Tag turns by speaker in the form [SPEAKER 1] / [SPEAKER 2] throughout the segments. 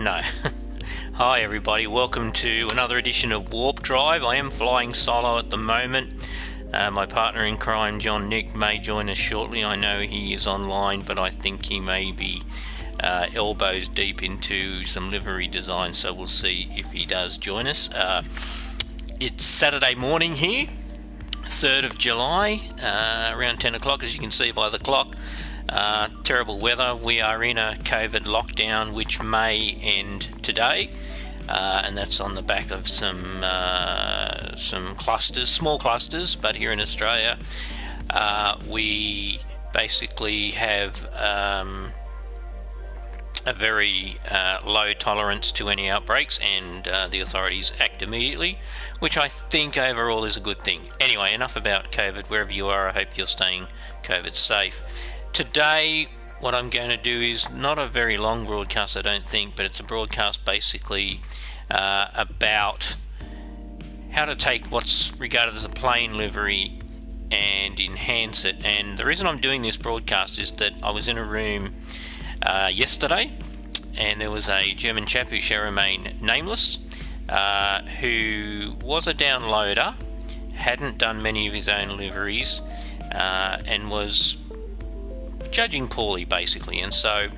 [SPEAKER 1] No. Hi everybody, welcome to another edition of Warp Drive. I am flying solo at the moment. My partner in crime, John Nick, may join us shortly. I know he is online, but I think he may be elbows deep into some livery design, so we'll see if he does join us. It's Saturday morning here, 3rd of July, around 10 o'clock, as you can see by the clock. Terrible weather. We are in a COVID lockdown which may end today, and that's on the back of some clusters, small clusters, but here in Australia we basically have a very low tolerance to any outbreaks, and the authorities act immediately, which I think overall is a good thing. Anyway, enough about COVID. Wherever you are, I hope you're staying COVID safe. Today, what I'm going to do is not a very long broadcast, I don't think, but it's a broadcast basically about how to take what's regarded as a plain livery and enhance it. And the reason I'm doing this broadcast is that I was in a room yesterday, and there was a German chap who shall remain nameless, who was a downloader, hadn't done many of his own liveries, and was judging poorly basically, and so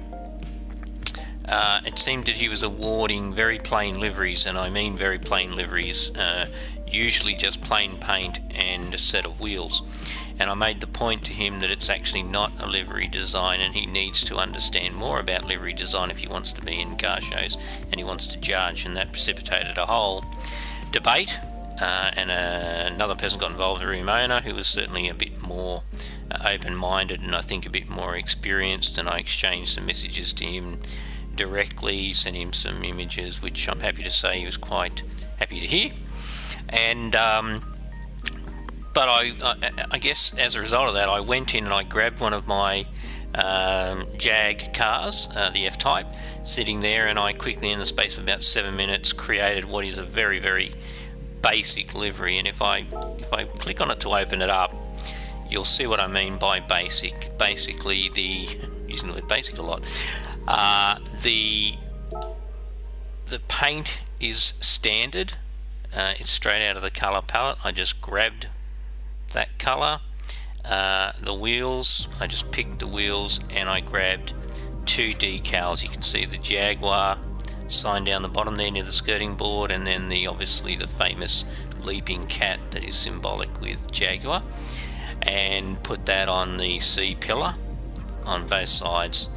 [SPEAKER 1] it seemed that he was awarding very plain liveries, and I mean very plain liveries, usually just plain paint and a set of wheels. And I made the point to him that it's actually not a livery design, and he needs to understand more about livery design if he wants to be in car shows and he wants to judge. And that precipitated a whole debate, and another person got involved, the room owner, who was certainly a bit more open-minded and I think a bit more experienced, and I exchanged some messages to him directly, sent him some images which I'm happy to say he was quite happy to hear. And but I guess as a result of that, I went in and I grabbed one of my Jag cars, the F-Type, sitting there, and I quickly, in the space of about 7 minutes, created what is a very, very basic livery. And if I click on it to open it up, you'll see what I mean by basic. Basically, using the word basic a lot, the paint is standard. It's straight out of the colour palette. I just grabbed that colour. The wheels, I just picked the wheels and I grabbed 2 decals. You can see the Jaguar sign down the bottom there near the skirting board, and then obviously the famous leaping cat that is symbolic with Jaguar, and put that on the C pillar on both sides.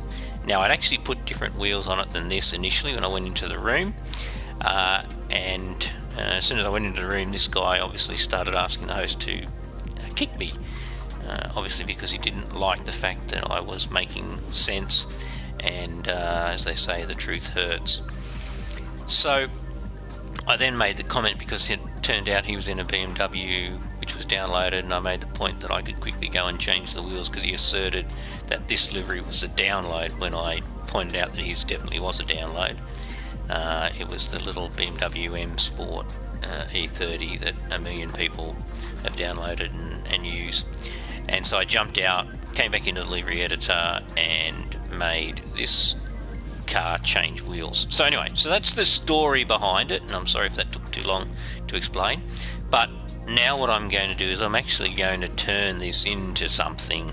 [SPEAKER 1] Now, I'd actually put different wheels on it than this initially when I went into the room, and as soon as I went into the room, this guy obviously started asking the host to kick me, obviously because he didn't like the fact that I was making sense, and as they say, the truth hurts. So I then made the comment, because it turned out he was in a BMW which was downloaded, and I made the point that I could quickly go and change the wheels, because he asserted that this livery was a download when I pointed out that his definitely was a download. It was the little BMW M Sport E30 that 1 million people have downloaded and use. And so I jumped out, came back into the livery editor, and made this car change wheels. So anyway, so that's the story behind it, and I'm sorry if that took too long to explain. But now what I'm going to do is I'm actually going to turn this into something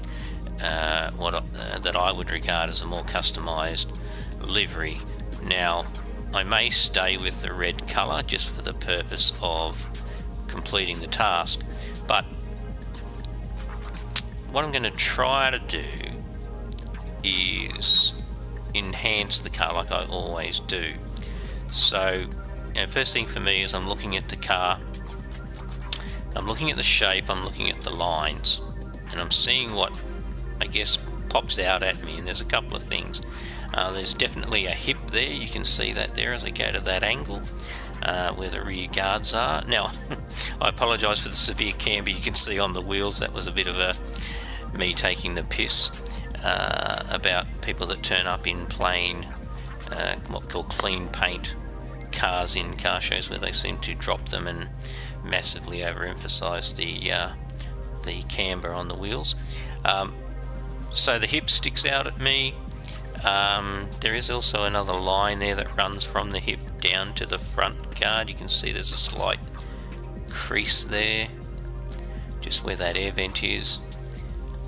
[SPEAKER 1] that I would regard as a more customized livery. Now, I may stay with the red colour just for the purpose of completing the task, but what I'm going to try to do is enhance the car like I always do. So, first thing for me is I'm looking at the car, I'm looking at the shape, I'm looking at the lines, and I'm seeing what I guess pops out at me, and there's a couple of things. There's definitely a hip there, you can see that there as I go to that angle where the rear guards are. Now, I apologise for the severe camber you can see on the wheels. That was a bit of me taking the piss about people that turn up in plain, what we call clean paint cars in car shows, where they seem to drop them and massively overemphasize the camber on the wheels. So the hip sticks out at me. There is also another line there that runs from the hip down to the front guard. You can see there's a slight crease there, just where that air vent is,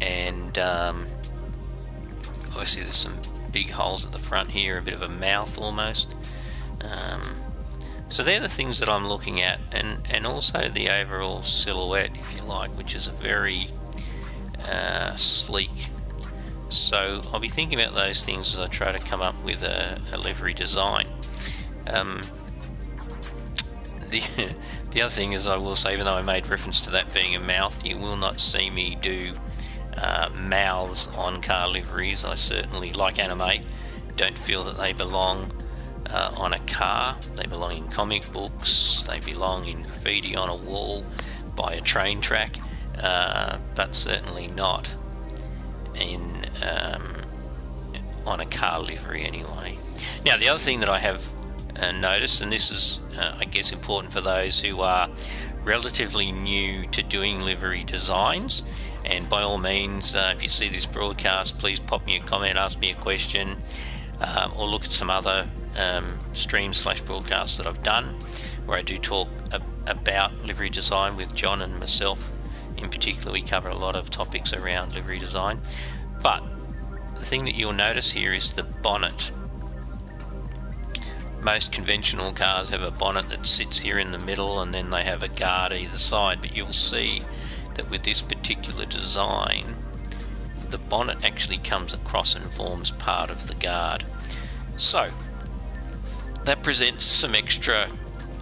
[SPEAKER 1] and obviously there's some big holes at the front here, a bit of a mouth almost. So they're the things that I'm looking at, and also the overall silhouette, if you like, which is a very sleek. So I'll be thinking about those things as I try to come up with a livery design. The other thing is, I will say, even though I made reference to that being a mouth, you will not see me do mouths on car liveries. I certainly, like Animate, don't feel that they belong on a car. They belong in comic books, they belong in graffiti on a wall by a train track, but certainly not in on a car livery anyway. Now, the other thing that I have noticed, and this is I guess important for those who are relatively new to doing livery designs, and by all means, if you see this broadcast, please pop me a comment, ask me a question, or look at some other streams/broadcasts that I've done where I do talk about livery design with John and myself. In particular, we cover a lot of topics around livery design. But the thing that you'll notice here is the bonnet. Most conventional cars have a bonnet that sits here in the middle, and then they have a guard either side, but you'll see that with this particular design, the bonnet actually comes across and forms part of the guard. So that presents some extra,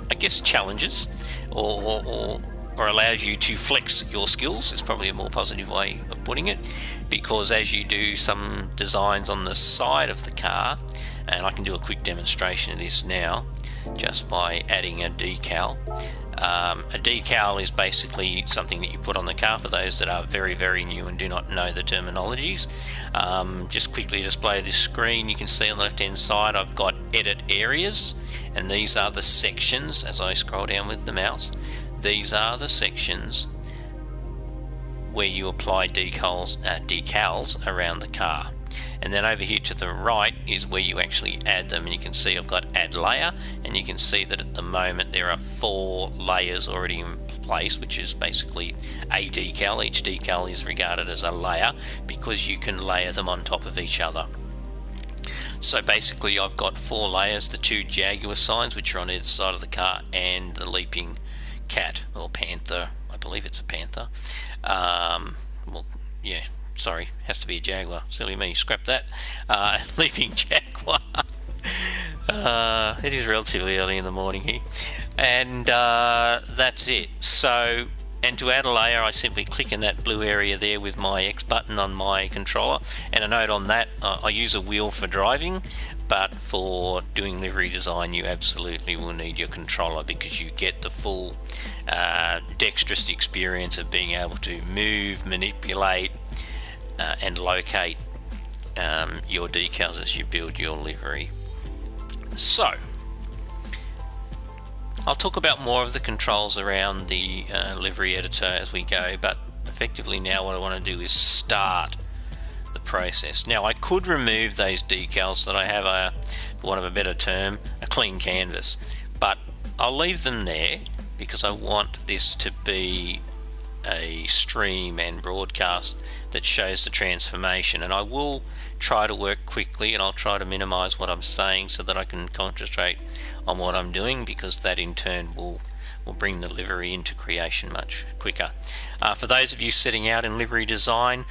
[SPEAKER 1] I guess, challenges, or allows you to flex your skills, is probably a more positive way of putting it, because as you do some designs on the side of the car, and I can do a quick demonstration of this now just by adding a decal. A decal is basically something that you put on the car for those that are very, very new and do not know the terminologies. Just quickly display this screen, you can see on the left hand side I've got edit areas, and these are the sections. As I scroll down with the mouse, these are the sections where you apply decals around the car. And then over here to the right is where you actually add them, and you can see I've got add layer, and you can see that at the moment there are 4 layers already in place, which is basically a decal. Each decal is regarded as a layer because you can layer them on top of each other. So basically I've got 4 layers, the 2 Jaguar signs which are on either side of the car, and the leaping cat or panther. I believe it's a panther. Well, yeah, sorry, has to be a Jaguar. Silly me, scrap that. Leaping Jaguar. It is relatively early in the morning here. And that's it. So, and to add a layer, I simply click in that blue area there with my X button on my controller. And a note on that, I use a wheel for driving, but for doing livery design you absolutely will need your controller, because you get the full dexterous experience of being able to move, manipulate, and locate your decals as you build your livery. So I'll talk about more of the controls around the livery editor as we go, but effectively now what I want to do is start the process. Now I could remove those decals so that I have for want of a better term, a clean canvas, but I'll leave them there because I want this to be a stream and broadcast that shows the transformation, and I will try to work quickly, and I'll try to minimize what I'm saying so that I can concentrate on what I'm doing, because that in turn will bring the livery into creation much quicker. For those of you setting out in livery design,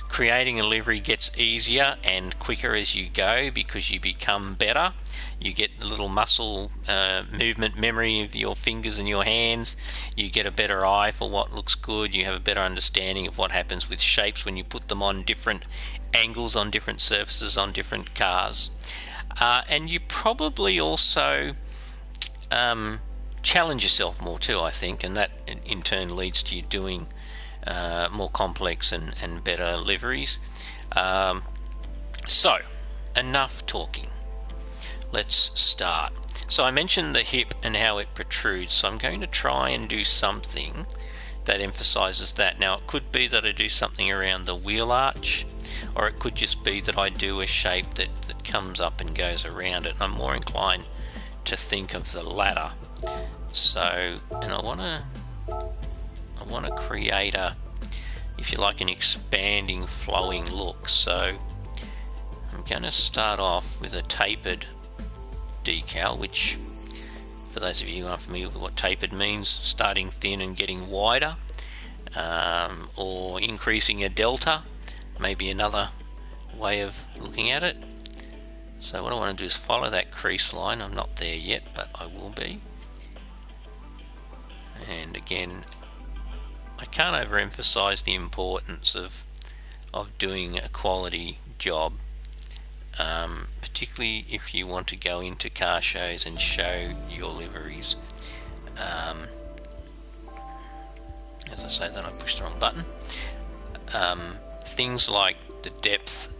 [SPEAKER 1] creating a livery gets easier and quicker as you go because you become better. You get a little muscle movement memory of your fingers and your hands. You get a better eye for what looks good. You have a better understanding of what happens with shapes when you put them on different angles, on different surfaces, on different cars. And you probably also challenge yourself more too, I think, and that in turn leads to you doing more complex and better liveries. So enough talking, let's start. So I mentioned the hip and how it protrudes, so I'm going to try and do something that emphasizes that. Now it could be that I do something around the wheel arch, or it could just be that I do a shape that comes up and goes around it. I'm more inclined to think of the latter. So, and I want to create a, if you like, an expanding, flowing look. So I'm going to start off with a tapered decal, which, for those of you who aren't familiar with what tapered means, starting thin and getting wider, or increasing a delta, maybe another way of looking at it. So what I want to do is follow that crease line. I'm not there yet, but I will be. And again, I can't overemphasize the importance of doing a quality job, particularly if you want to go into car shows and show your liveries. As I say, then I pushed the wrong button. Things like the depth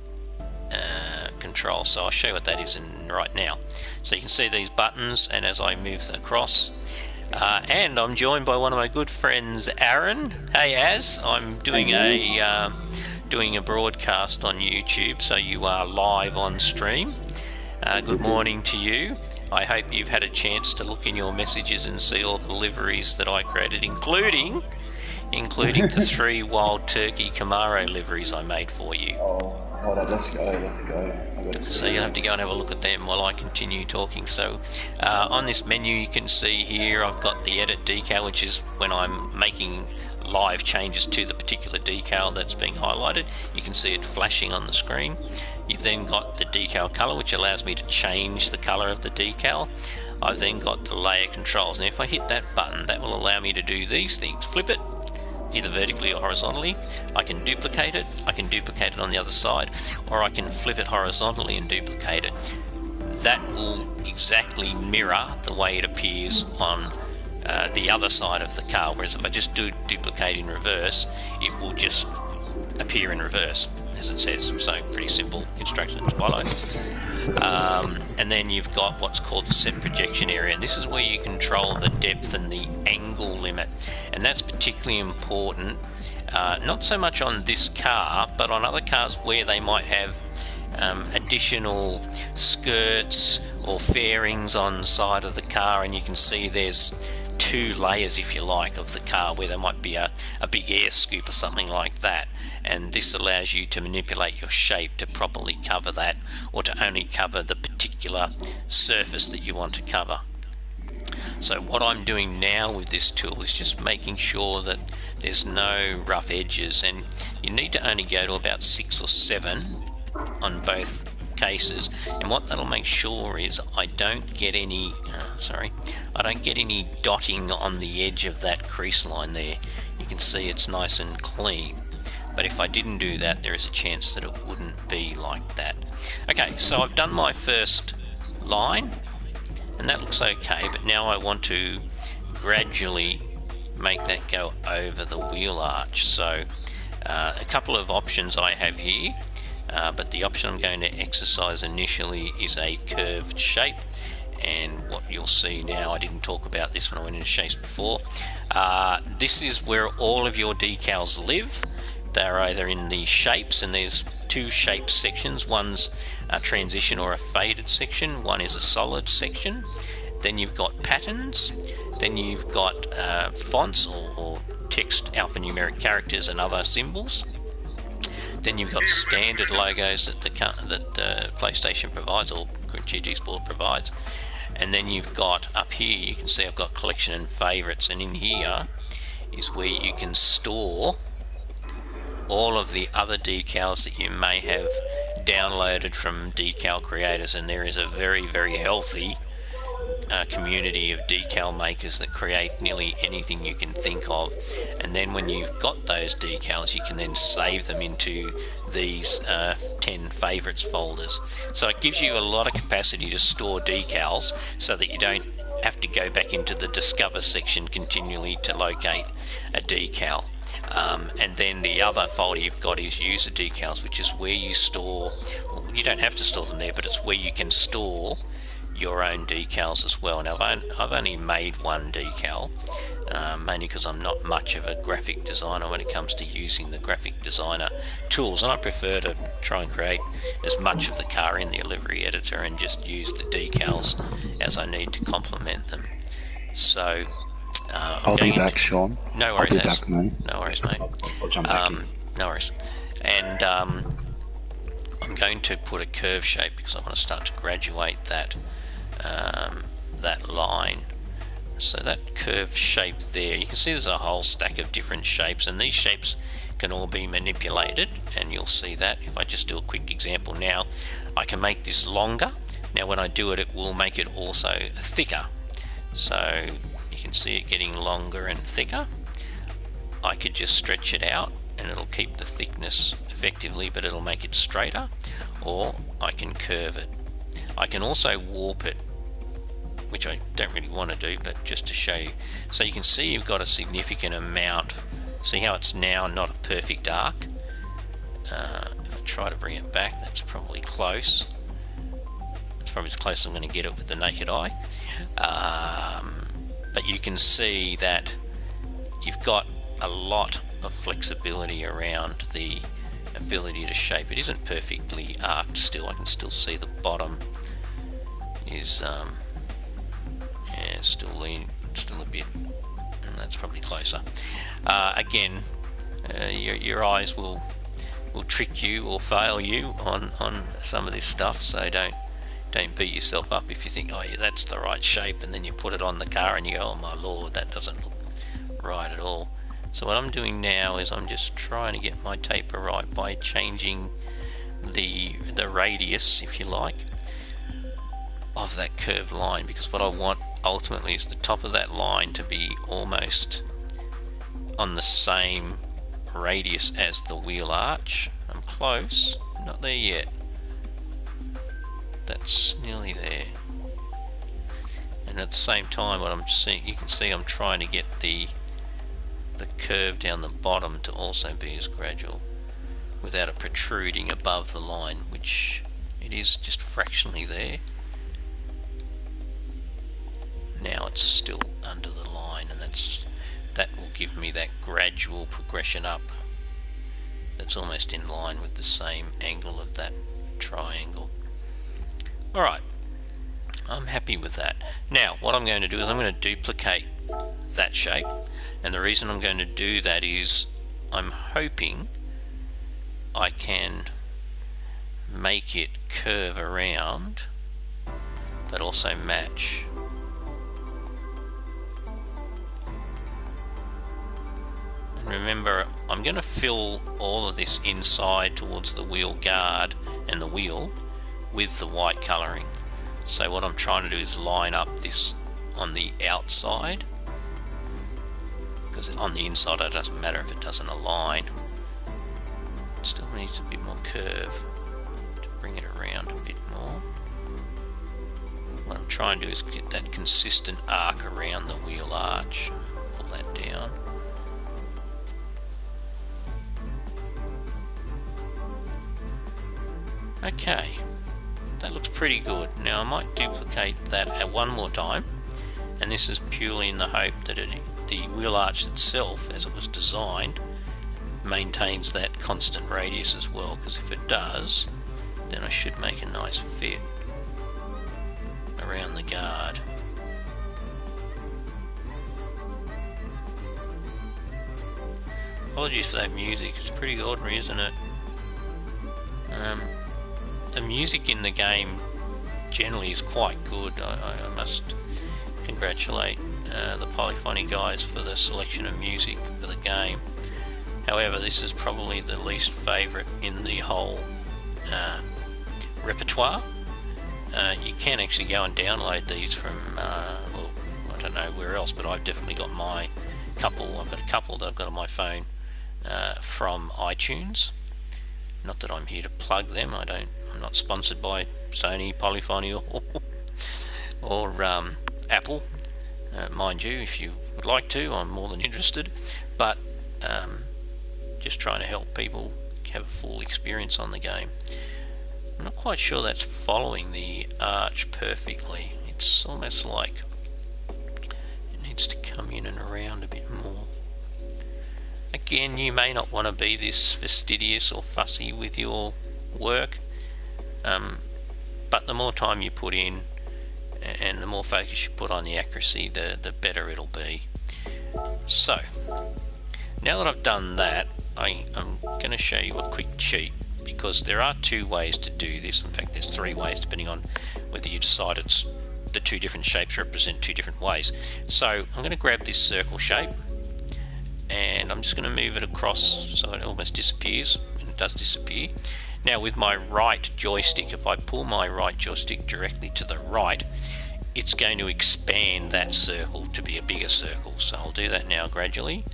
[SPEAKER 1] control, so I'll show you what that is right now. So you can see these buttons, and as I move across, and I'm joined by one of my good friends, Aaron. Hey Az, I'm doing a broadcast on YouTube, so you are live on stream. Good morning to you. I hope you've had a chance to look in your messages and see all the liveries that I created, including the 3 Wild Turkey Camaro liveries I made for you.
[SPEAKER 2] Oh, hold on, let's go.
[SPEAKER 1] So you'll have to go and have a look at them while I continue talking. So on this menu you can see here I've got the edit decal, which is when I'm making live changes to the particular decal that's being highlighted. You can see it flashing on the screen. You've then got the decal color, which allows me to change the color of the decal. I've then got the layer controls. Now if I hit that button, that will allow me to do these things. Flip it, either vertically or horizontally. I can duplicate it on the other side, or I can flip it horizontally and duplicate it. That will exactly mirror the way it appears on the other side of the car, whereas if I just do duplicate in reverse, it will just appear in reverse, as it says. So pretty simple instructions to follow. And then you've got what's called the set projection area, and this is where you control the depth and the angle limit, and that's particularly important, not so much on this car, but on other cars where they might have additional skirts or fairings on the side of the car, and you can see there's 2 layers, if you like, of the car where there might be a big air scoop or something like that, and this allows you to manipulate your shape to properly cover that, or to only cover the particular surface that you want to cover. So what I'm doing now with this tool is just making sure that there's no rough edges, and you need to only go to about 6 or 7 on both cases, and what that'll make sure is I don't get any dotting on the edge of that crease line there. You can see it's nice and clean, but if I didn't do that, there is a chance that it wouldn't be like that. Okay, so I've done my first line, and that looks okay, but now I want to gradually make that go over the wheel arch. So a couple of options I have here, but the option I'm going to exercise initially is a curved shape, and what you'll see now, I didn't talk about this when I went into shapes before, this is where all of your decals live. They're either in the shapes, and there's 2 shape sections. One's a transition or a faded section, one is a solid section. Then you've got patterns, then you've got fonts or text, alphanumeric characters and other symbols. Then you've got standard logos that PlayStation provides, or gtsport provides. And then you've got up here, you can see I've got collection and favorites, and in here is where you can store all of the other decals that you may have downloaded from decal creators, and there is a very, very healthy community of decal makers that create nearly anything you can think of. And then when you've got those decals, you can then save them into these 10 favorites folders. So it gives you a lot of capacity to store decals so that you don't have to go back into the discover section continually to locate a decal. And then the other folder you've got is user decals, which is where you store, well, you don't have to store them there, but it's where you can store your own decals as well. Now I've only made one decal, mainly because I'm not much of a graphic designer when it comes to using the graphic designer tools, and I prefer to try and create as much of the car in the livery editor and just use the decals as I need to complement them. So
[SPEAKER 2] I'll be back, Sean.
[SPEAKER 1] No worries,
[SPEAKER 2] I'll be back, mate.
[SPEAKER 1] No worries, mate.
[SPEAKER 2] I'll jump back in.
[SPEAKER 1] No worries. And I'm going to put a curve shape because I want to start to graduate that that line. So that curve shape there, you can see there's a whole stack of different shapes, and these shapes can all be manipulated, and you'll see that if I just do a quick example now. I can make this longer. Now when I do it, it will make it also thicker. So you can see it getting longer and thicker. I could just stretch it out and it'll keep the thickness effectively, but it'll make it straighter, or I can curve it. I can also warp it, which I don't really want to do, but just to show you. So you can see you've got a significant amount. See how it's now not a perfect arc? If I try to bring it back, that's probably close. It's probably as close as I'm going to get it with the naked eye. But you can see that you've got a lot of flexibility around the ability to shape. It isn't perfectly arced still. I can still see the bottom is still a bit, and that's probably closer. Again, your eyes will trick you or fail you on some of this stuff, so don't beat yourself up if you think, oh yeah, that's the right shape, and then you put it on the car and you go, oh my lord, that doesn't look right at all. So what I'm doing now is I'm just trying to get my taper right by changing the radius, if you like, of that curved line, because what I want ultimately is the top of that line to be almost on the same radius as the wheel arch. I'm close, not there yet. That's nearly there. And at the same time, what I'm seeing, you can see I'm trying to get the curve down the bottom to also be as gradual without it protruding above the line, which it is just fractionally there. Now it's still under the line, and that will give me that gradual progression up that's almost in line with the same angle of that triangle. Alright, I'm happy with that. Now what I'm going to do is I'm going to duplicate that shape, and the reason I'm going to do that is I'm hoping I can make it curve around but also match. And remember, I'm going to fill all of this inside towards the wheel guard and the wheel with the white colouring. So what I'm trying to do is line up this on the outside, because on the inside it doesn't matter if it doesn't align. It still needs a bit more curve to bring it around a bit more. What I'm trying to do is get that consistent arc around the wheel arch. Pull that down. Okay, that looks pretty good. Now I might duplicate that one more time, and this is purely in the hope that the wheel arch itself, as it was designed, maintains that constant radius as well, because if it does, then I should make a nice fit around the guard. Apologies for that music, it's pretty ordinary, isn't it? The music in the game generally is quite good. I must congratulate the Polyphony guys for the selection of music for the game. However, this is probably the least favourite in the whole repertoire. You can actually go and download these from, well, I don't know where else, but I've definitely got my couple. I've got a couple that I've got on my phone from iTunes. Not that I'm here to plug them. I'm not sponsored by Sony, Polyphony, or Apple. Mind you, if you would like to, I'm more than interested. But just trying to help people have a full experience on the game. I'm not quite sure that's following the arch perfectly. It's almost like it needs to come in and around a bit more. Again, you may not want to be this fastidious or fussy with your work, but the more time you put in and the more focus you put on the accuracy, the better it'll be. So, now that I've done that, I'm going to show you a quick cheat, because there are two ways to do this. In fact, there's three ways, depending on whether you decide it's the two different shapes represent two different ways. So I'm going to grab this circle shape and I'm just going to move it across so it almost disappears, and it does disappear. Now with my right joystick, if I pull my right joystick directly to the right, it's going to expand that circle to be a bigger circle. So I'll do that now gradually,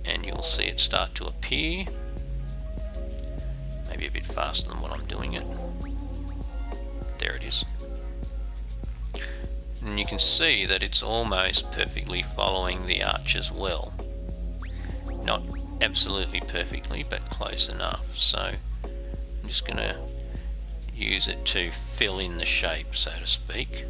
[SPEAKER 1] and you'll see it start to appear. Maybe a bit faster than what I'm doing it. There it is. And you can see that it's almost perfectly following the arch as well. Not absolutely perfectly, but close enough. So I'm just going to use it to fill in the shape, so to speak.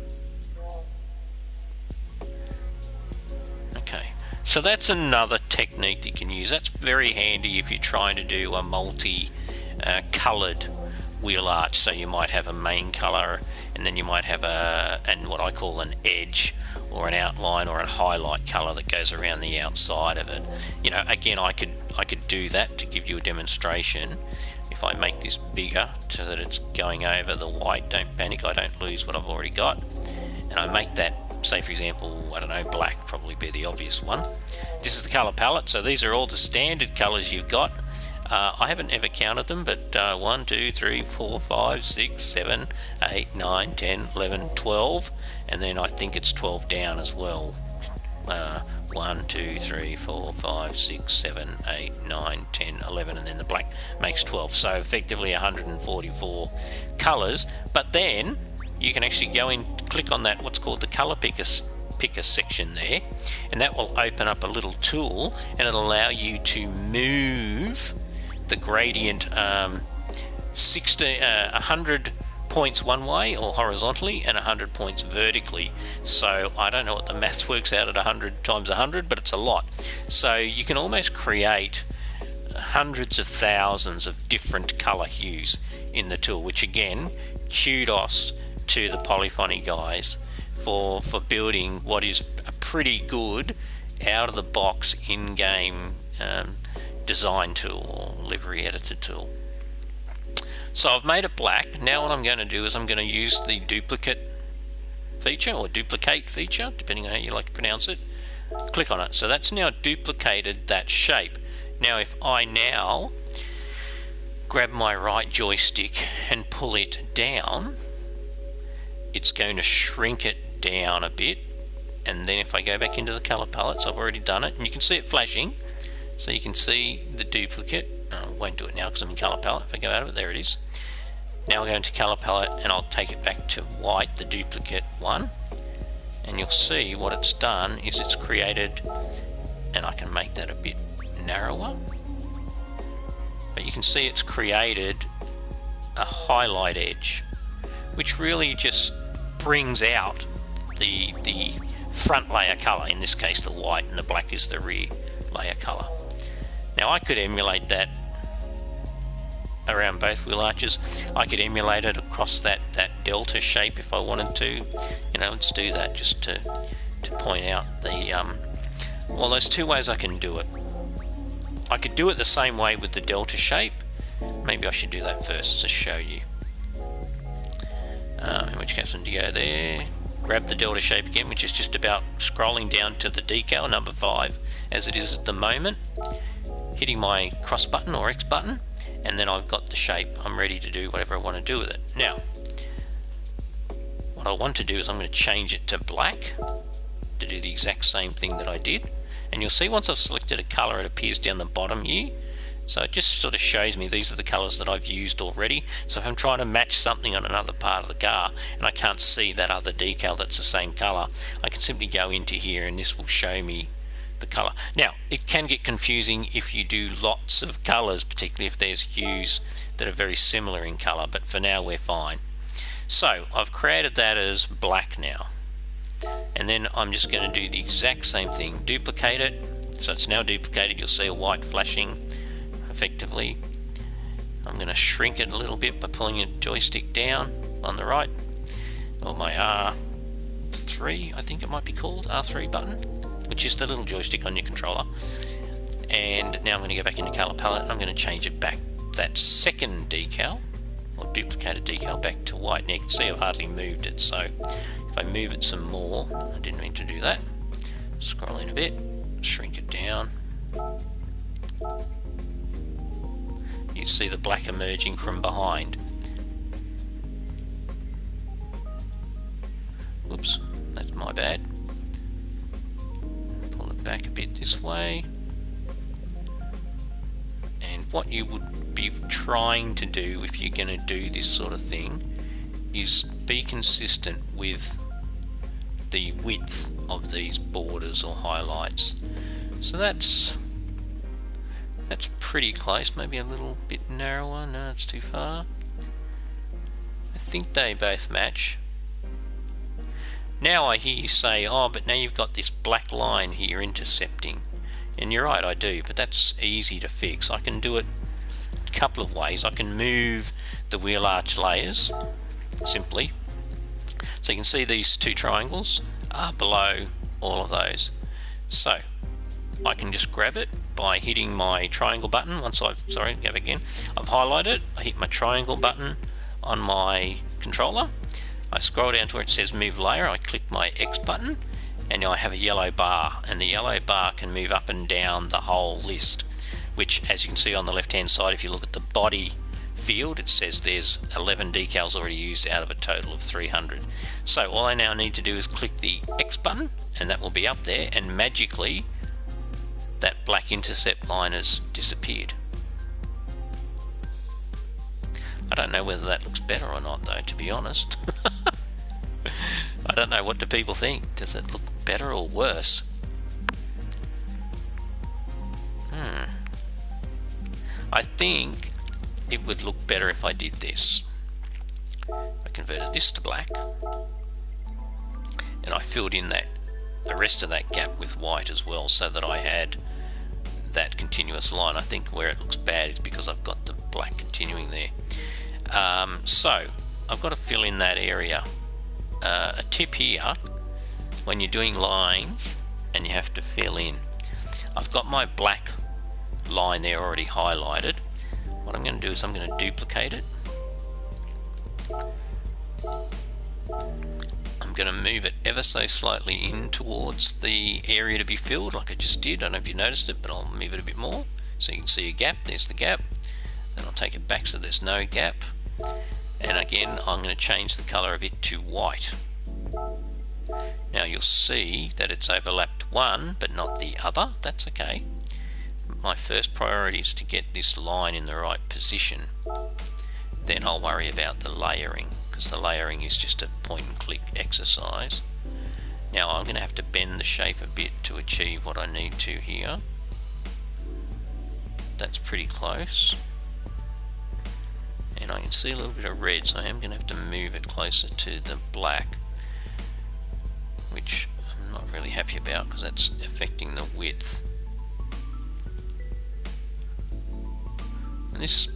[SPEAKER 1] Okay, so that's another technique that you can use. That's very handy if you're trying to do a multi-coloured wheel arch. So you might have a main colour, and then you might have what I call an edge or an outline or a highlight colour that goes around the outside of it. You know, again, I could do that to give you a demonstration. If I make this bigger so that it's going over the white, don't panic, I don't lose what I've already got, and I make that, say for example, I don't know, black probably be the obvious one. This is the colour palette, so these are all the standard colours you've got. I haven't ever counted them, but 1, 2, 3, 4, 5, 6, 7, 8, 9, 10, 11, 12, and then I think it's 12 down as well. 1, 2, 3, 4, 5, 6, 7, 8, 9, 10, 11, and then the black makes 12. So effectively 144 colours, but then you can actually go in, click on that, what's called the colour picker section there, and that will open up a little tool, and it'll allow you to move the gradient 100 points one way or horizontally and 100 points vertically. So I don't know what the maths works out at 100 times 100, but it's a lot. So you can almost create hundreds of thousands of different color hues in the tool, which again, kudos to the Polyphony guys for building what is a pretty good out of the box in-game design tool or livery editor tool. So I've made it black. Now what I'm going to do is I'm going to use the duplicate feature or duplicate feature, depending on how you like to pronounce it. Click on it. So that's now duplicated that shape. Now if I now grab my right joystick and pull it down, it's going to shrink it down a bit, and then if I go back into the color palettes, I've already done it, and you can see it flashing, so you can see the duplicate. I won't do it now because I'm in color palette. If I go out of it, there it is. Now I'll go into color palette and I'll take it back to white, the duplicate one, and you'll see what it's done is it's created, and I can make that a bit narrower, but you can see it's created a highlight edge, which really just brings out the front layer color, in this case the white, and the black is the rear layer color. Now I could emulate that around both wheel arches. I could emulate it across that delta shape if I wanted to. You know, let's do that just to point out the well, there's two ways I can do it. I could do it the same way with the delta shape. Maybe I should do that first to show you. In which case I'm going to go there, grab the delta shape again, which is just about scrolling down to the decal number 5 as it is at the moment, hitting my cross button or X button, and then I've got the shape. I'm ready to do whatever I want to do with it. Now what I want to do is I'm going to change it to black to do the exact same thing that I did, and you'll see once I've selected a color it appears down the bottom here. So it just sort of shows me these are the colours that I've used already. So if I'm trying to match something on another part of the car and I can't see that other decal that's the same colour, I can simply go into here and this will show me the colour. Now it can get confusing if you do lots of colours, particularly if there's hues that are very similar in colour, but for now we're fine. So I've created that as black now, and then I'm just going to do the exact same thing, duplicate it, so it's now duplicated. You'll see a white flashing effectively. I'm going to shrink it a little bit by pulling your joystick down on the right, or my R3 I think it might be called, R3 button, which is the little joystick on your controller. And now I'm going to go back into colour palette and I'm going to change it back, that second decal or duplicated decal, back to white. Now you can see I've hardly moved it, so if I move it some more, I didn't mean to do that, scroll in a bit, shrink it down, you see the black emerging from behind. Whoops, that's my bad. Pull it back a bit this way. And what you would be trying to do if you're going to do this sort of thing is be consistent with the width of these borders or highlights. So that's pretty close, maybe a little bit narrower. No, it's too far. I think they both match. Now I hear you say, oh, but now you've got this black line here intercepting. And you're right, I do, but that's easy to fix. I can do it a couple of ways. I can move the wheel arch layers simply. So you can see these two triangles are below all of those. So I can just grab it by hitting my triangle button. Once I've, sorry, go back again. I've highlighted it, I hit my triangle button on my controller. I scroll down to where it says move layer, I click my X button, and now I have a yellow bar, and the yellow bar can move up and down the whole list, which, as you can see on the left hand side, if you look at the body field, it says there's 11 decals already used out of a total of 300. So all I now need to do is click the X button, and that will be up there, and magically that black intercept line has disappeared. I don't know whether that looks better or not though, to be honest. I don't know, what do people think? Does it look better or worse? I think it would look better if I did this. I converted this to black and I filled in that, the rest of that gap with white as well, so that I had that continuous line. I think where it looks bad is because I've got the black continuing there. So I've got to fill in that area. A tip here, when you're doing lines and you have to fill in, I've got my black line there already highlighted. What I'm going to do is I'm going to duplicate it. I'm going to move it ever so slightly in towards the area to be filled, like I just did. I don't know if you noticed it, but I'll move it a bit more so you can see a gap. There's the gap. Then I'll take it back so there's no gap. And again, I'm going to change the color of it to white. Now you'll see that it's overlapped one but not the other. That's okay. My first priority is to get this line in the right position. Then I'll worry about the layering, because the layering is just a point and click exercise. Now I'm going to have to bend the shape a bit to achieve what I need to here. That's pretty close. And I can see a little bit of red, so I am going to have to move it closer to the black, which I'm not really happy about because that's affecting the width. And this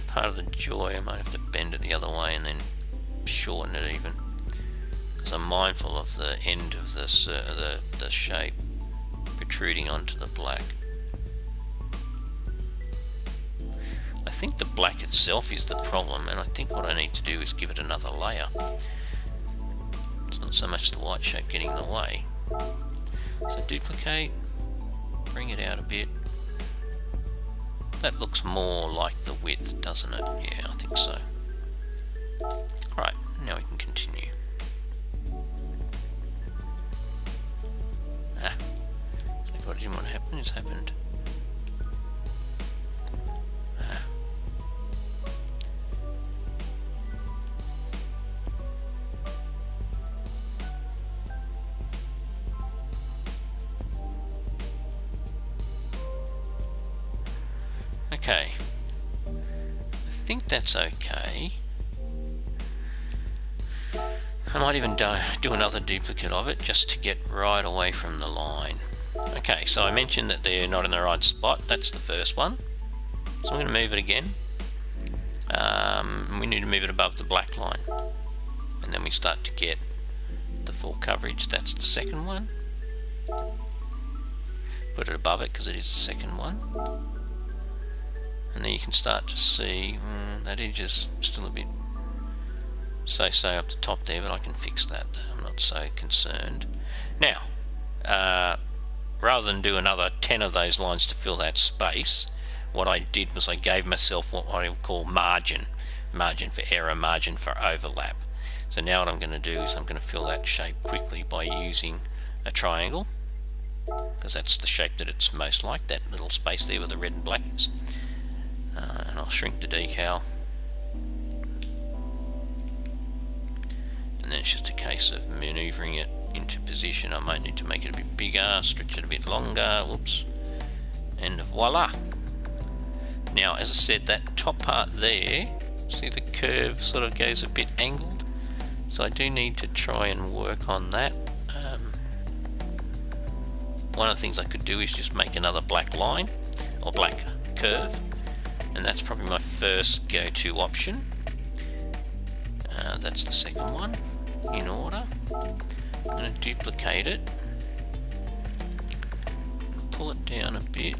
[SPEAKER 1] part of the joy, I might have to bend it the other way and then shorten it even, because I'm mindful of the end of this, the shape protruding onto the black. I think the black itself is the problem, and I think what I need to do is give it another layer. It's not so much the white shape getting in the way. So duplicate, bring it out a bit. That looks more like the width, doesn't it? Yeah, I think so. Alright, now we can continue. What I didn't want to happen has happened. Okay, I think that's okay. I might even do another duplicate of it just to get right away from the line. Okay, so I mentioned that they're not in the right spot. That's the first one. So I'm going to move it again. We need to move it above the black line. And then we start to get the full coverage. That's the second one. Put it above it because it is the second one. And then you can start to see that edge is still a bit so up the top there, but I can fix that. I'm not so concerned. Now, rather than do another 10 of those lines to fill that space, what I did was I gave myself what I would call margin for error, margin for overlap. So now what I'm going to do is I'm going to fill that shape quickly by using a triangle, because that's the shape that it's most like, that little space there with the red and black is. And I'll shrink the decal. And then it's just a case of maneuvering it into position. I might need to make it a bit bigger, stretch it a bit longer, whoops, and voila. Now, as I said, that top part there, see the curve sort of goes a bit angled, so I do need to try and work on that. One of the things I could do is just make another black line, or black curve, and that's probably my first go-to option. That's the second one in order. I'm going to duplicate it, pull it down a bit.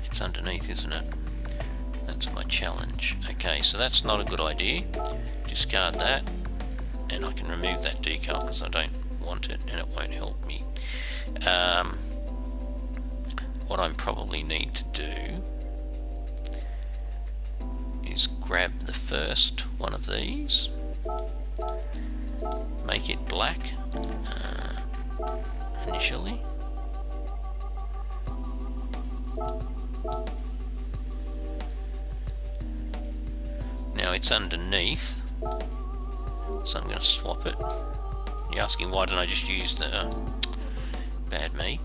[SPEAKER 1] It's underneath, isn't it? That's my challenge. Okay, so that's not a good idea. Discard that, and I can remove that decal because I don't want it and it won't help me. What I probably need to do is grab the first one of these, make it black initially, now it's underneath, so I'm going to swap it. You're asking why didn't I just use the bad me?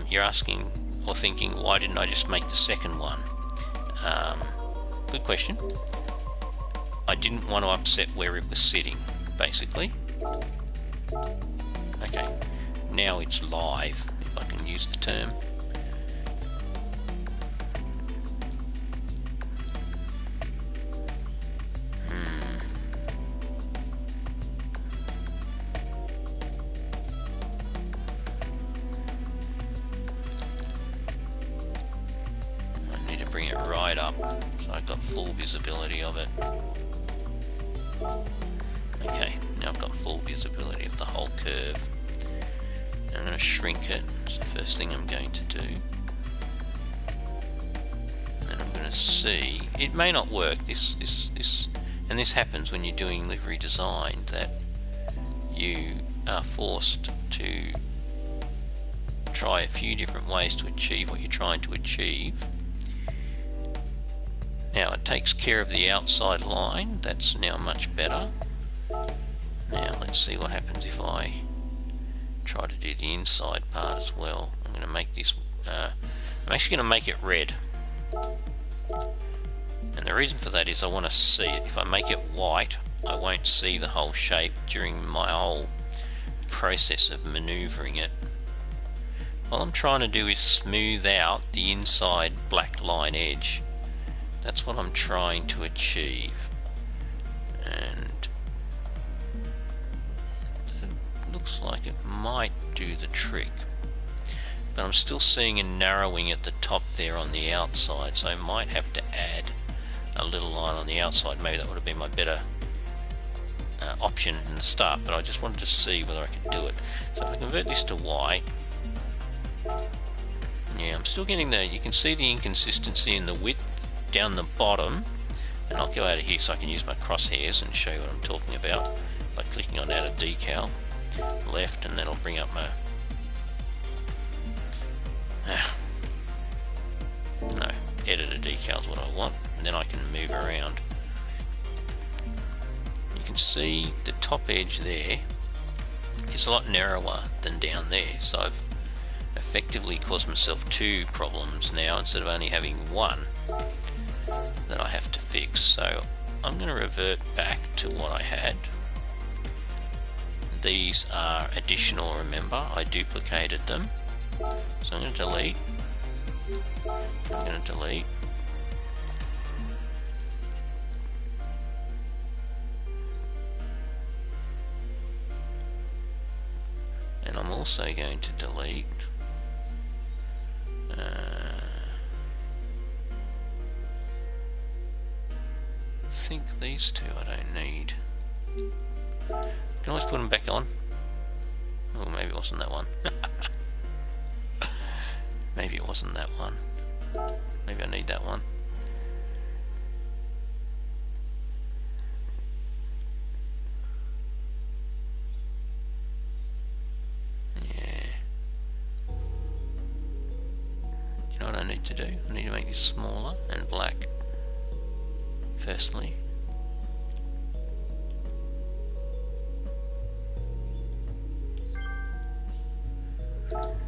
[SPEAKER 1] You're asking or thinking why didn't I just make the second one? Good question. I didn't want to upset where it was sitting, basically. Okay, now it's live, if I can use the term. Bring it right up so I've got full visibility of it. Okay, now I've got full visibility of the whole curve. I'm going to shrink it. It's the first thing I'm going to do. And I'm going to see, it may not work, and this happens when you're doing livery design, that you are forced to try a few different ways to achieve what you're trying to achieve. Now it takes care of the outside line, that's now much better. Now let's see what happens if I try to do the inside part as well. I'm going to make this, I'm actually going to make it red. And the reason for that is I want to see it. If I make it white, I won't see the whole shape during my whole process of maneuvering it. All I'm trying to do is smooth out the inside black line edge. That's what I'm trying to achieve, and it looks like it might do the trick, but I'm still seeing a narrowing at the top there on the outside, so I might have to add a little line on the outside. Maybe that would have been my better option in the start, but I just wanted to see whether I could do it. So if I convert this to white, yeah, I'm still getting you can see the inconsistency in the width down the bottom, and I'll go out of here so I can use my crosshairs and show you what I'm talking about by clicking on add a decal left, and then I'll bring up my no, edit a decal is what I want, and then I can move around. You can see the top edge there is a lot narrower than down there, so I've effectively caused myself two problems now instead of only having one. that I have to fix. So I'm going to revert back to what I had. These are additional, remember, I duplicated them. So I'm going to delete. I'm going to delete. And I'm also going to delete I think these two I don't need. Can always put them back on. Oh, maybe it wasn't that one. Maybe it wasn't that one. Maybe I need that one. You know what I need to do? I need to make this smaller and black. Firstly.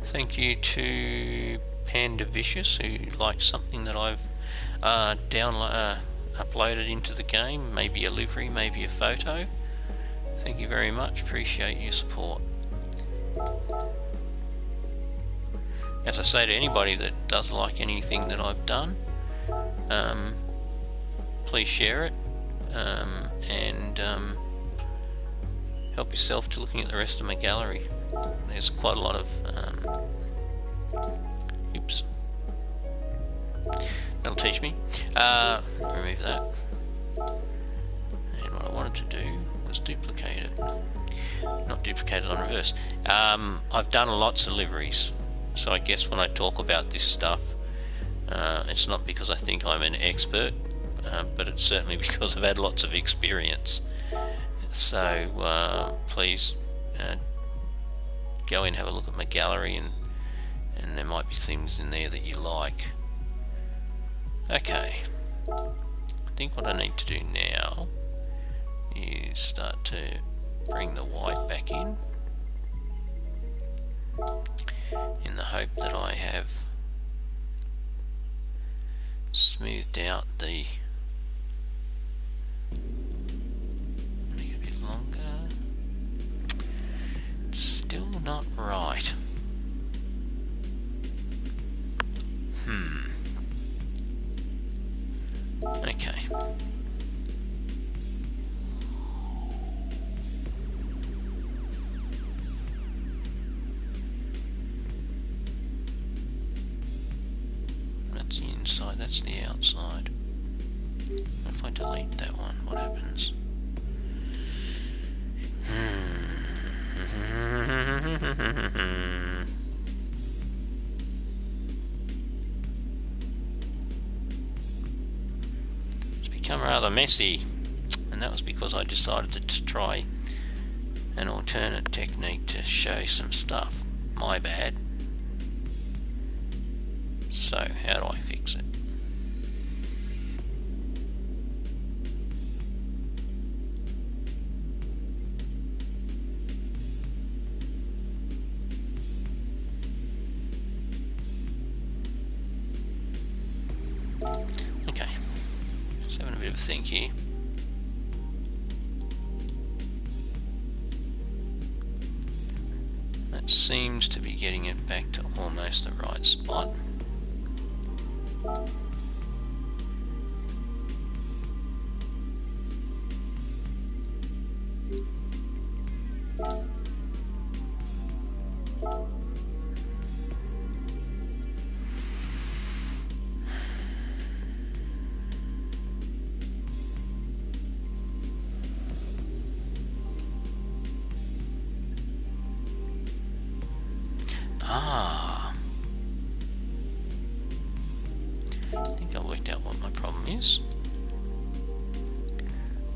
[SPEAKER 1] Thank you to Panda Vicious, who liked something that I've uploaded into the game. Maybe a livery, maybe a photo. Thank you very much. Appreciate your support. As I say to anybody that does like anything that I've done, please share it and help yourself to looking at the rest of my gallery. There's quite a lot of oops, that'll teach me. Remove that, and what I wanted to do was duplicate it, not duplicate it on reverse. I've done lots of liveries, so I guess when I talk about this stuff, it's not because I think I'm an expert, but it's certainly because I've had lots of experience. So please go in, have a look at my gallery, and there might be things in there that you like. Okay, I think what I need to do now is start to bring the white back in the hope that I have smoothed out the make it a bit longer. Still not right. Okay. That's the inside, that's the outside. If I delete that one, what happens? It's become rather messy, and that was because I decided to try an alternate technique to show some stuff. My bad. So, how do I fix it? Okay, just having a bit of a think here. That seems to be getting it back to almost the right spot. I think I worked out what my problem is.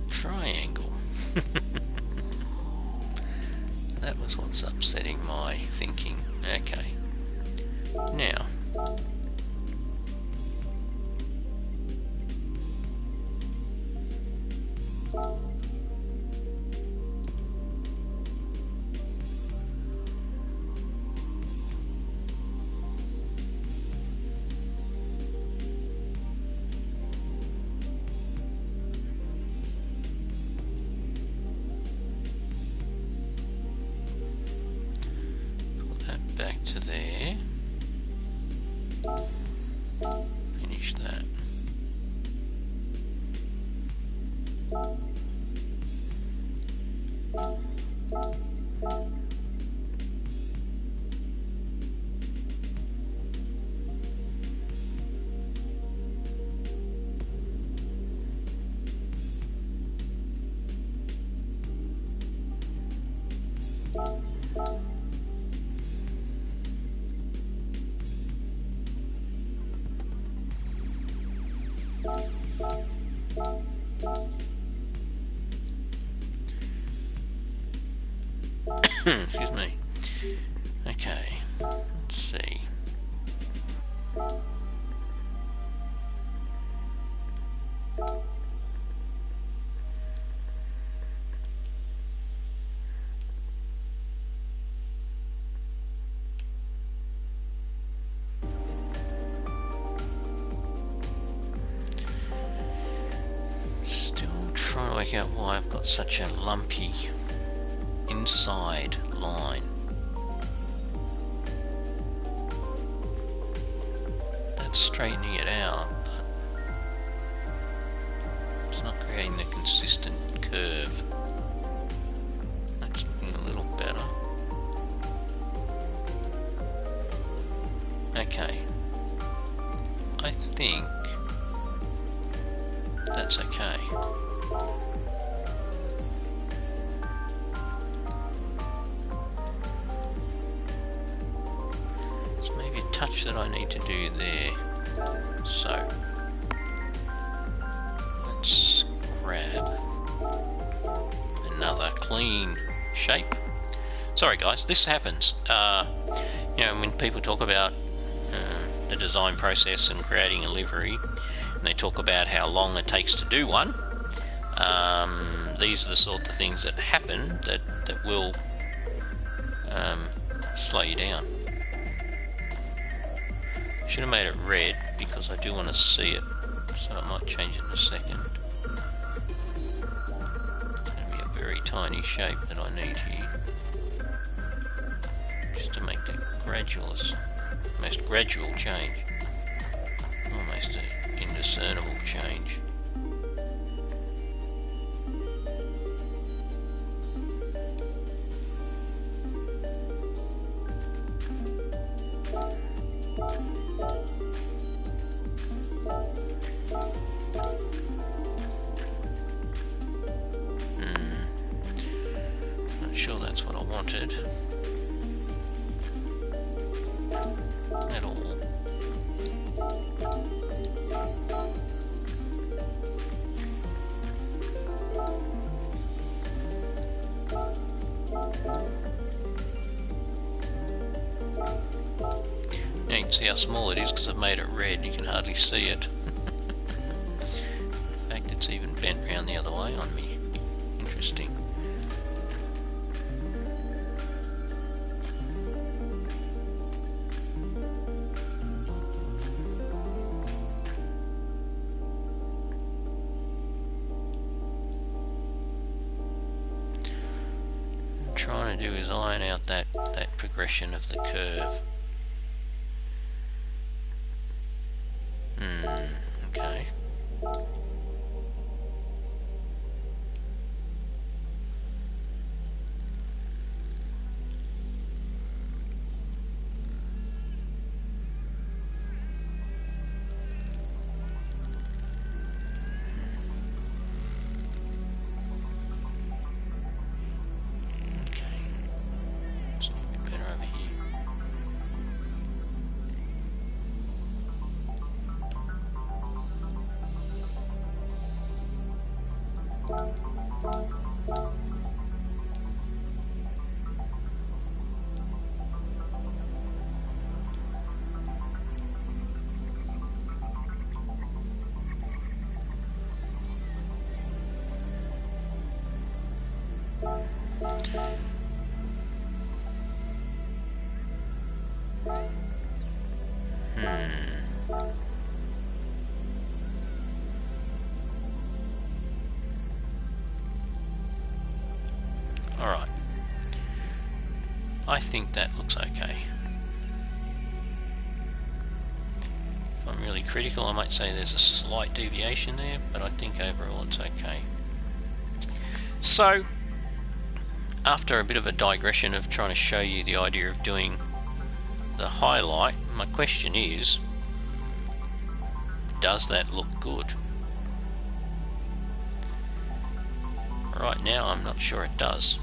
[SPEAKER 1] Triangle. That was what's upsetting my thinking. Okay. Now. to there. Finish that. Excuse me. Okay, let's see. Still trying to work out why I've got such a lumpy inside line. That's straightening it out, but it's not creating a consistent curve. That's looking a little better. Okay, I think that's okay. Touch that I need to do there. So let's grab another clean shape. Sorry guys, this happens. You know, when people talk about the design process and creating a livery, and they talk about how long it takes to do one, these are the sort of things that happen that will slow you down. Should have made it red because I do want to see it, so I might change it in a second. It's going to be a very tiny shape that I need here, just to make the most gradual change, almost an indiscernible change. Not sure that's what I wanted at all. Now you can see how small it is because I've made it red. You can hardly see it. In fact, it's even bent round the other way on me. Interesting. What I'm trying to do is iron out that progression of the curve. Okay. It's a bit better over here. Alright. I think that looks okay. I'm really critical, I might say there's a slight deviation there, but I think overall it's okay. So, after a bit of a digression of trying to show you the idea of doing the highlight, my question is, does that look good? Right now I'm not sure it does.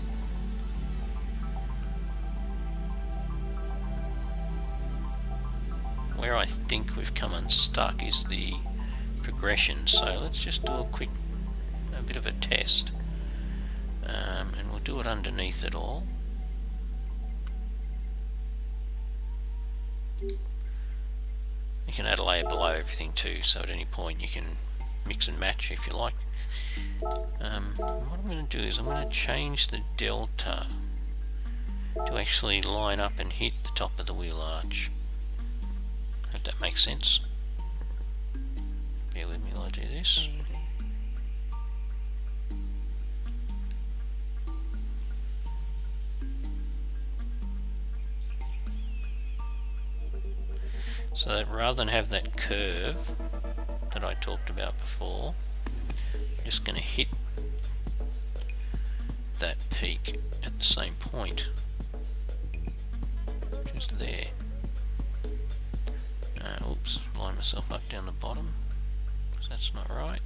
[SPEAKER 1] Where I think we've come unstuck is the progression, so let's just do a bit of a test, and we'll do it underneath it all. You can add a layer below everything too, so at any point you can mix and match if you like. What I'm going to do is I'm going to change the delta to actually line up and hit the top of the wheel arch. If that makes sense. Bear with me while I do this. So that rather than have that curve that I talked about before, I'm just going to hit that peak at the same point, which is there. Oops, line myself up down the bottom, so that's not right.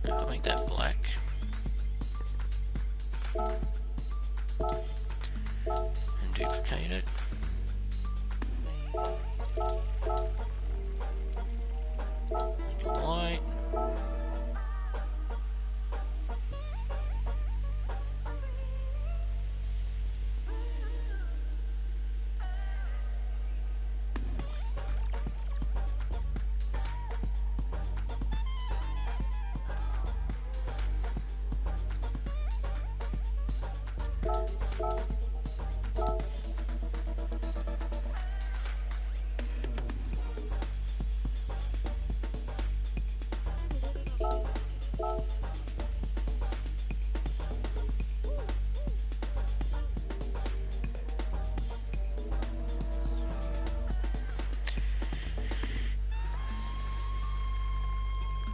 [SPEAKER 1] I'll make that black. And duplicate it. Make it white.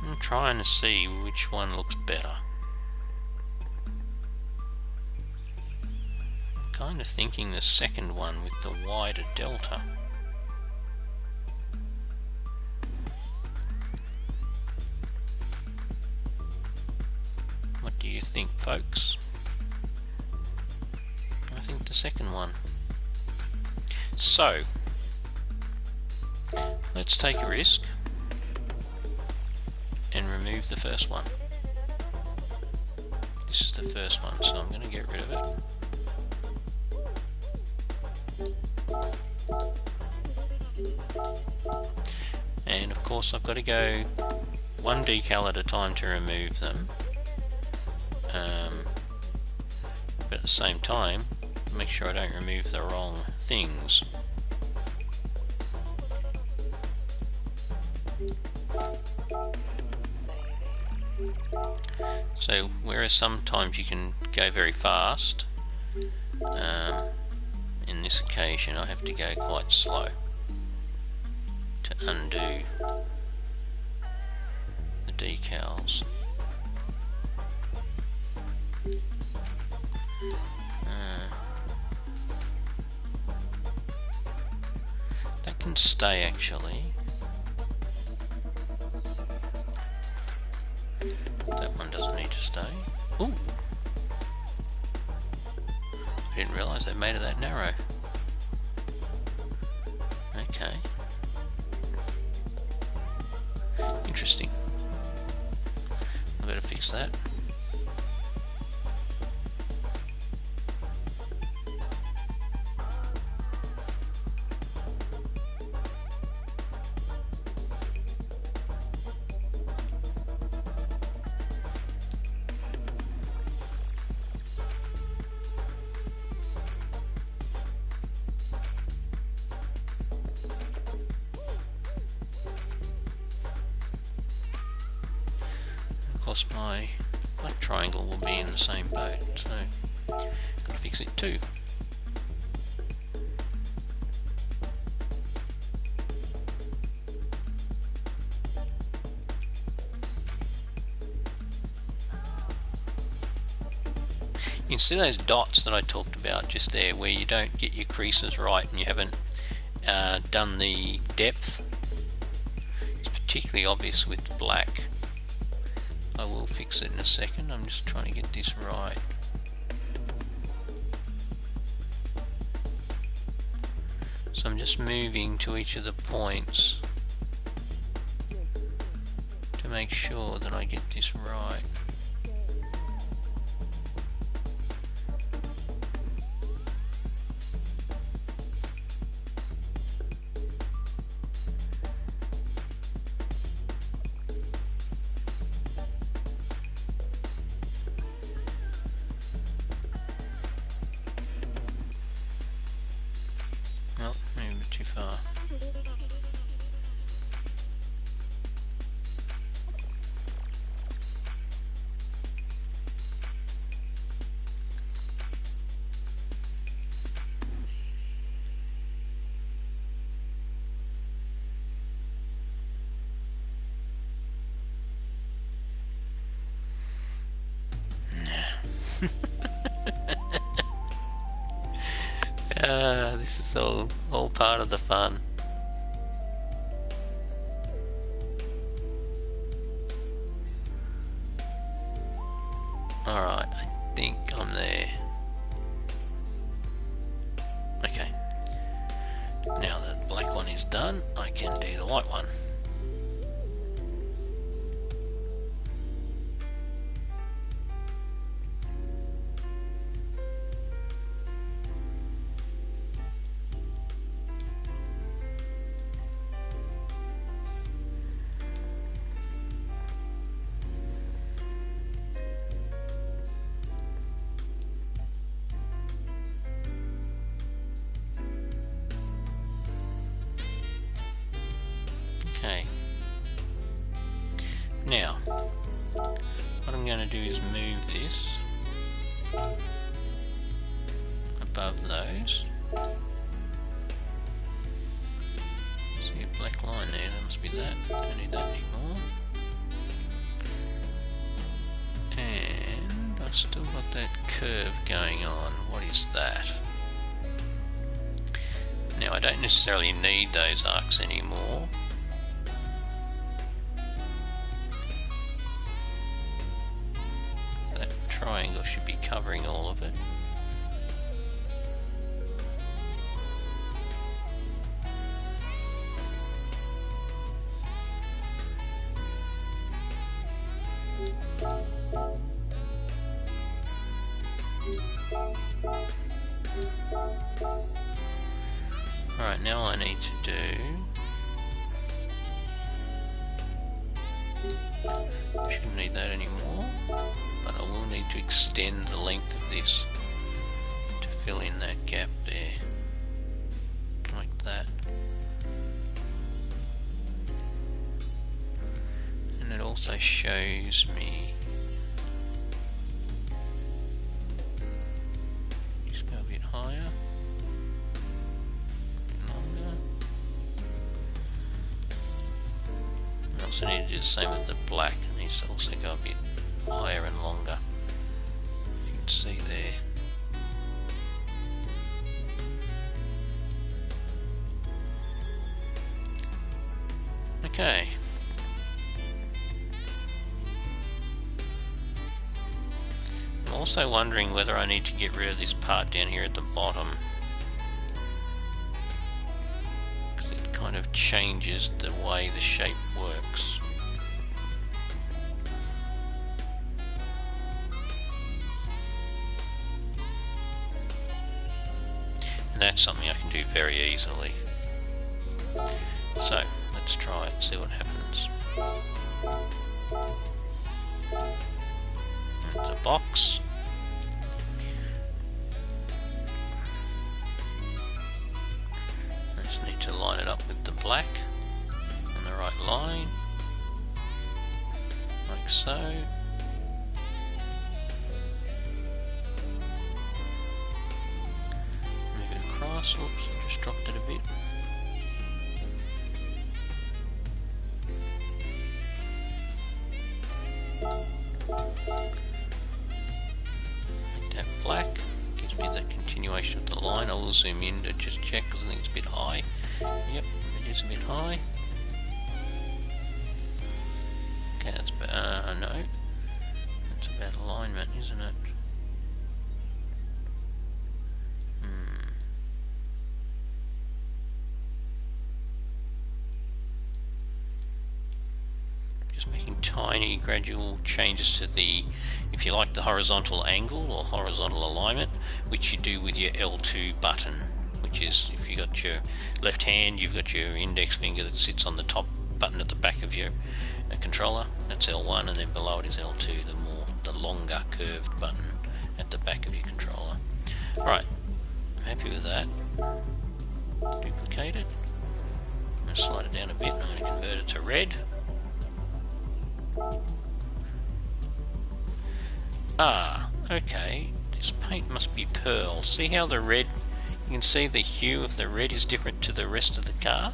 [SPEAKER 1] I'm trying to see which one looks better. I'm kind of thinking the second one with the wider delta. What do you think, folks? I think the second one. So, let's take a risk and remove the first one. This is the first one, so I'm going to get rid of it. And of course I've got to go one decal at a time to remove them, but at the same time make sure I don't remove the wrong things. So whereas sometimes you can go very fast, in this occasion I have to go quite slow to undo the decals. That can stay actually. That one doesn't need to stay. Ooh! I didn't realise they made it that narrow. Okay. Interesting. I better fix that. Of course my black triangle will be in the same boat, so Gotta fix it too. You can see those dots that I talked about just there where you don't get your creases right and you haven't done the depth. It's particularly obvious with black. I will fix it in a second. I'm just trying to get this right. So I'm just moving to each of the points to make sure that I get this right. Oh, maybe a bit too far. This is all part of the fun. Alright, I think I'm there. Okay. Now that the black one is done, I can do the white one. Okay. Now, what I'm going to do is move this above those. See a black line there, that must be that. Don't need that anymore. And I've still got that curve going on. What is that? Now I don't necessarily need those arcs anymore. That triangle should be covering all of it. Alright, now I need to do... shouldn't need that anymore, but I will need to extend the length of this to fill in that gap there, like that. And it also shows me... just go a bit higher. I also need to do the same with the black, and needs to also go a bit higher and longer. You can see there. Okay. I'm also wondering whether I need to get rid of this part down here at the bottom, because it kind of changes the way the shape works. And that's something I can do very easily. So, let's try it, see what happens. And the box. I just need to line it up with the black on the right line, like so. glass. Oops, just dropped it a bit. Make that black. Gives me the continuation of the line. I will zoom in to just check because I think it's a bit high. Yep, it is a bit high. Okay, that's no. That's about alignment, isn't it? Just making tiny gradual changes to the, if you like, the horizontal angle or horizontal alignment, which you do with your L2 button, which is, if you got your left hand, you've got your index finger that sits on the top button at the back of your controller. That's L1, and then below it is L2, the longer curved button at the back of your controller. Right, I'm happy with that. Duplicate it. I'm going to slide it down a bit, and I'm going to convert it to red. Ah, okay, this paint must be pearl. See how the red, you can see the hue of the red is different to the rest of the car?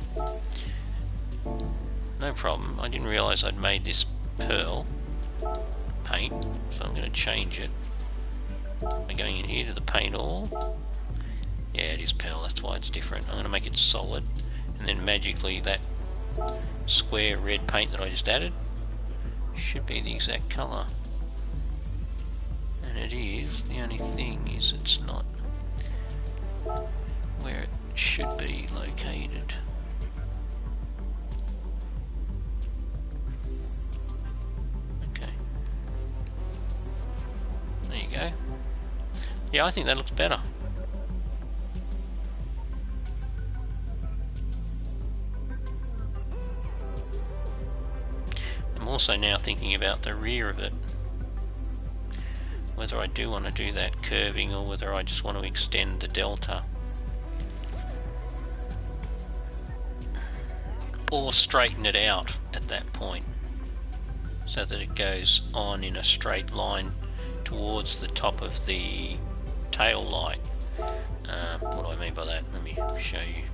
[SPEAKER 1] No problem, I didn't realise I'd made this pearl paint, so I'm going to change it by going in here to the paint all. Yeah, it is pearl, that's why it's different. I'm going to make it solid, and then magically that square red paint that I just added should be the exact colour. And it is. The only thing is it's not where it should be located. Okay. There you go. Yeah, I think that looks better. I'm also now thinking about the rear of it, whether I do want to do that curving or whether I just want to extend the delta, or straighten it out at that point so that it goes on in a straight line towards the top of the tail light. What do I mean by that? Let me show you.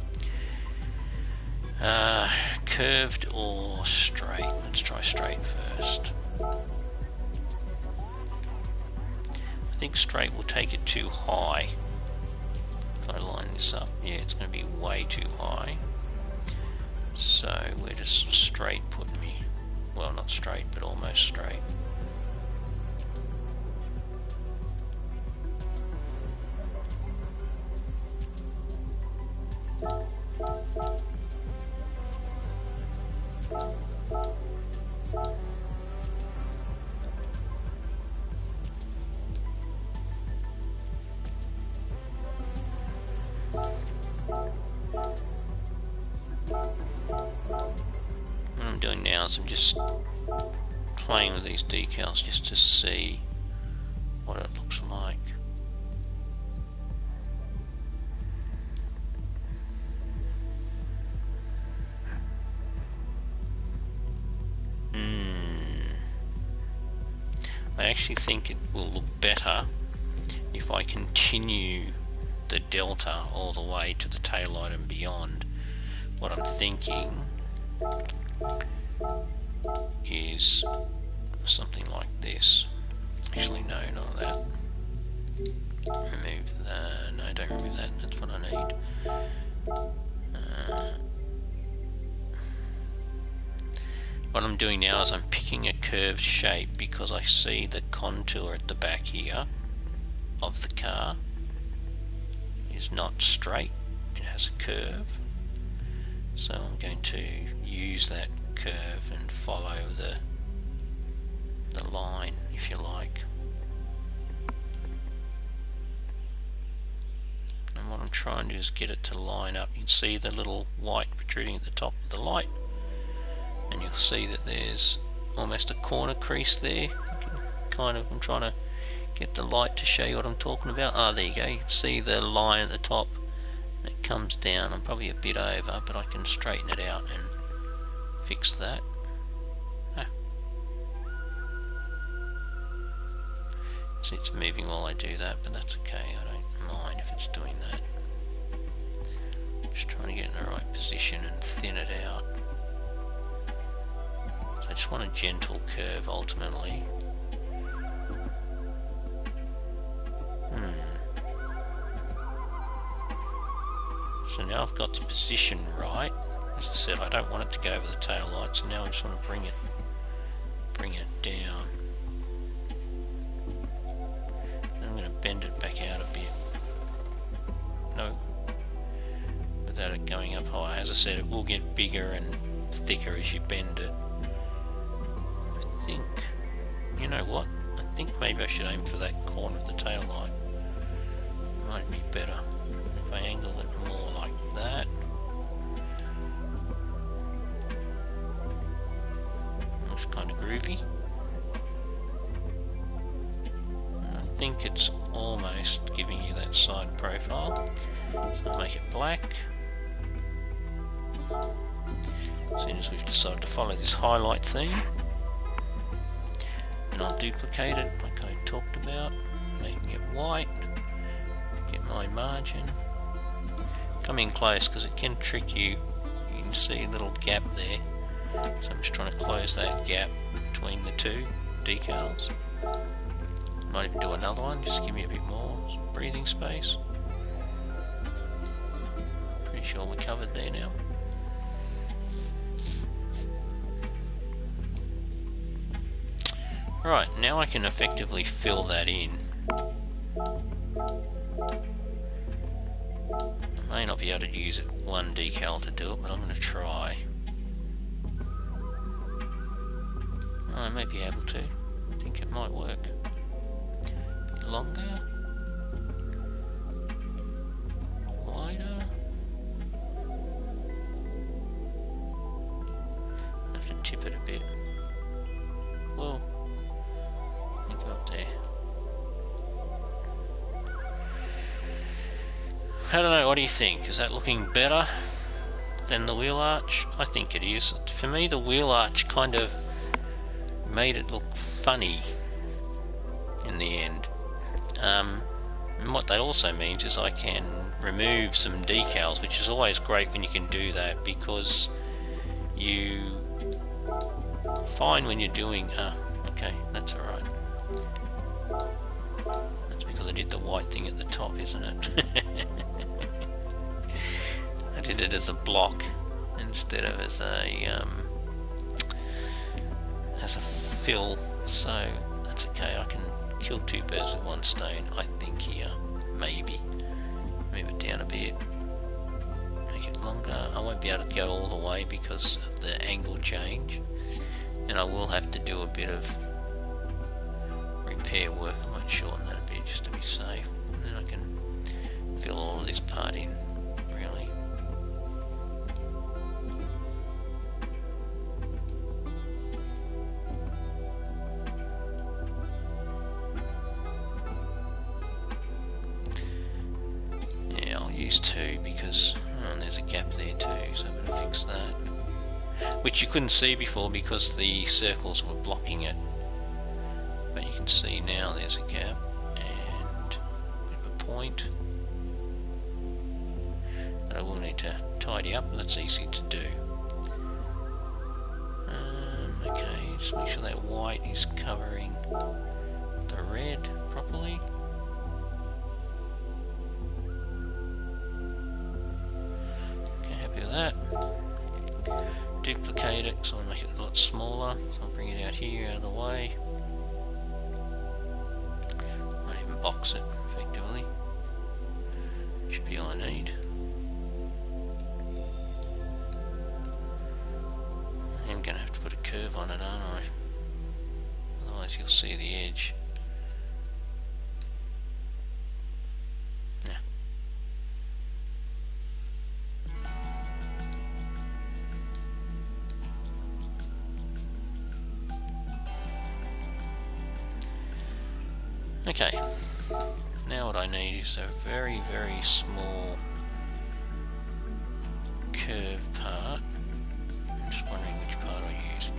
[SPEAKER 1] Curved or straight? Let's try straight first. I think straight will take it too high. If I line this up, yeah, it's going to be way too high. So where does straight put me? Well, not straight, but almost straight. What I'm doing now is I'm just playing with these decals just to see what it looks like. I actually think it will look better if I continue the delta all the way to the taillight and beyond. What I'm thinking is something like this. Actually, no, not that. Remove that. No, don't remove that. That's what I need. What I'm doing now is I'm picking a curved shape because I see the contour at the back here of the car is not straight, it has a curve. So I'm going to use that curve and follow the line, if you like. And what I'm trying to do is get it to line up. You can see the little white protruding at the top of the light, and you'll see that there's almost a corner crease there. Kind of, I'm trying to get the light to show you what I'm talking about. Ah, there you go. You can see the line at the top, and it comes down. I'm probably a bit over, but I can straighten it out and fix that. See, it's moving while I do that, but that's okay. I don't mind if it's doing that. Just trying to get in the right position and thin it out. So I just want a gentle curve ultimately. So now I've got the position right. As I said, I don't want it to go over the tail light, so now I just want to bring it down. And I'm going to bend it back out a bit. No, without it going up high. As I said, it will get bigger and thicker as you bend it. I think, you know what? I think maybe I should aim for that corner of the tail light. Might be better if I angle it more like that. Looks kind of groovy. And I think it's almost giving you that side profile. So I'll make it black. As soon as we've decided to follow this highlight theme, and I'll duplicate it like I talked about, making it white. Get my margin. Come in close because it can trick you. You can see a little gap there. So I'm just trying to close that gap between the two decals. Might even do another one, just give me a bit more breathing space. Pretty sure we're covered there now. Right, now I can effectively fill that in. I may not be able to use it one decal to do it, but I'm going to try. Oh, I may be able to. I think it might work. A bit longer. Wider. I have to tip it a bit. Whoa. Let me go up there. I don't know, what do you think? Is that looking better than the wheel arch? I think it is. For me, the wheel arch kind of made it look funny in the end. And what that also means is I can remove some decals, which is always great when you can do that, because you find when you're doing... okay, that's alright. That's because I did the white thing at the top, isn't it? I did it as a block instead of as a fill, so that's okay. I can kill two birds with one stone, I think, here. Maybe move it down a bit, make it longer. I won't be able to go all the way because of the angle change, and I will have to do a bit of repair work. I might shorten that a bit just to be safe, and then I can fill all of this part in, really. Yeah, I'll use two because there's a gap there too, so I'm going to fix that. Which you couldn't see before because the circles were blocking it. But you can see now there's a gap and a bit of a point. That I will need to tidy up, but that's easy to do. Okay, just make sure that white is covering the red properly. Okay, happy with that. Duplicate it, so I'll make it a lot smaller. So I'll bring it out here, out of the way. Might even box it effectively. Should be all I need. I'm going to have to put a curve on it, aren't I? Otherwise you'll see the edge. Yeah. Okay, now what I need is a very, very small curve part. I'm just wondering which part I use.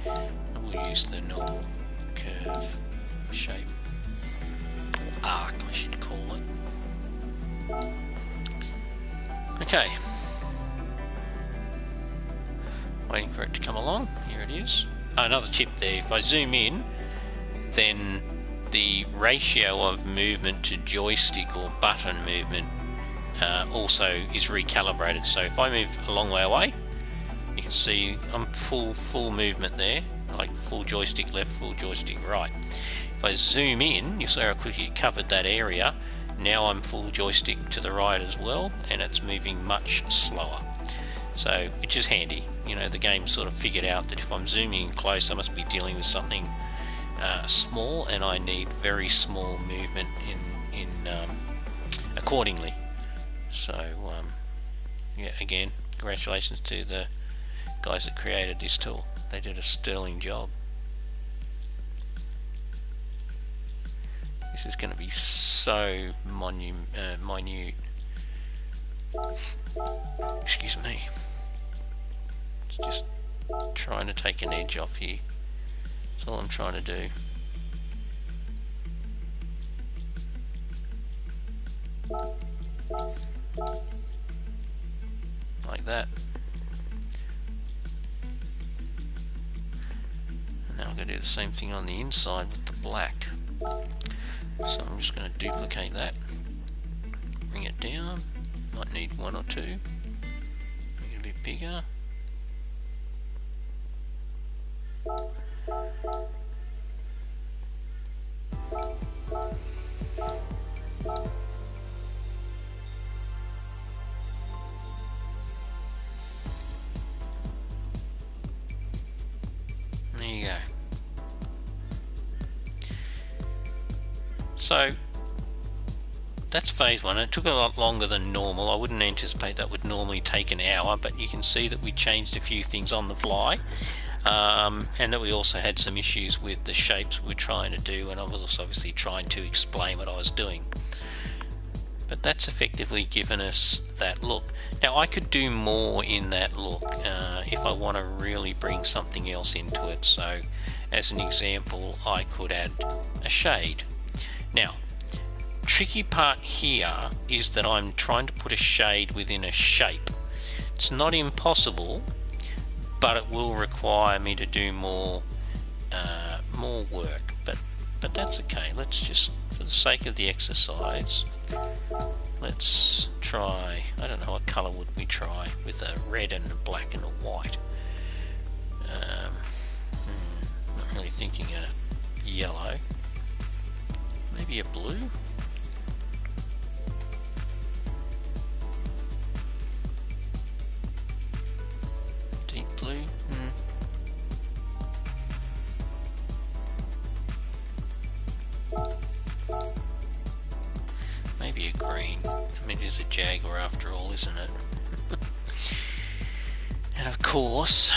[SPEAKER 1] I will use the normal curve shape, or arc I should call it. Okay, Waiting for it to come along. Here it is. Oh, another tip there. If I zoom in, then the ratio of movement to joystick or button movement also is recalibrated. So if I move a long way away, you can see I'm full movement there, like full joystick left, full joystick right. If I zoom in, you see how quickly it covered that area. Now I'm full joystick to the right as well, and it's moving much slower. So, which is handy. You know, the game sort of figured out that if I'm zooming in close, I must be dealing with something small, and I need very small movement in accordingly. So, yeah, again, congratulations to the guys that created this tool. They did a sterling job. This is going to be so minute. Excuse me. It's just trying to take an edge off here. That's all I'm trying to do. Like that. And now I'm going to do the same thing on the inside with the black. So I'm just going to duplicate that. Bring it down. Might need one or two. Make it a bit bigger. There you go. So that's phase one. It took a lot longer than normal. I wouldn't anticipate that would normally take an hour, but you can see that we changed a few things on the fly, and that we also had some issues with the shapes we were trying to do, and I was obviously trying to explain what I was doing. But that's effectively given us that look. Now I could do more in that look if I want to really bring something else into it. So as an example, I could add a shade. Now, tricky part here is that I'm trying to put a shade within a shape. It's not impossible, but it will require me to do more work. But that's okay. Let's just, for the sake of the exercise, let's try. I don't know, what colour would we try with a red and a black and a white. Not really thinking a yellow. Maybe a blue? Deep blue? Maybe a green. I mean, it is a Jaguar after all, isn't it? And of course,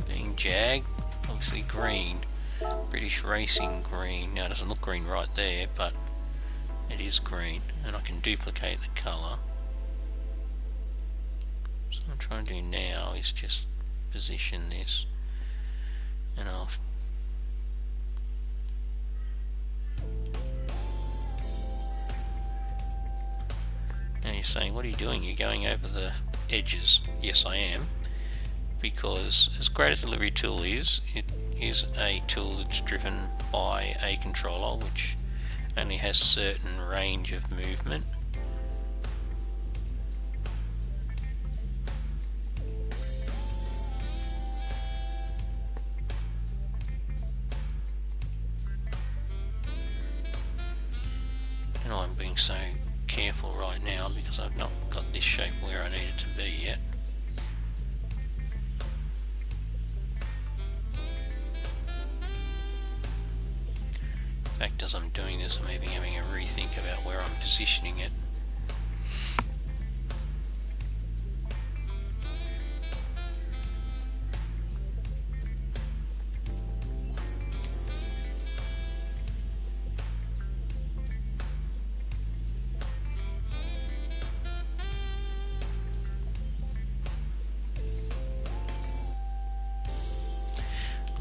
[SPEAKER 1] being Jag, obviously green. British Racing green. Now it doesn't look green right there, but it is green, and I can duplicate the colour. So what I'm trying to do now is just position this, and I'll now you're saying, what are you doing? You're going over the edges. Yes, I am, because as great as the livery tool is, it is a tool that's driven by a controller which only has certain range of movement. And I'm being so careful right now because I've not got this shape where I need it to be yet. In fact, as I'm doing this, I'm even having a rethink about where I'm positioning it.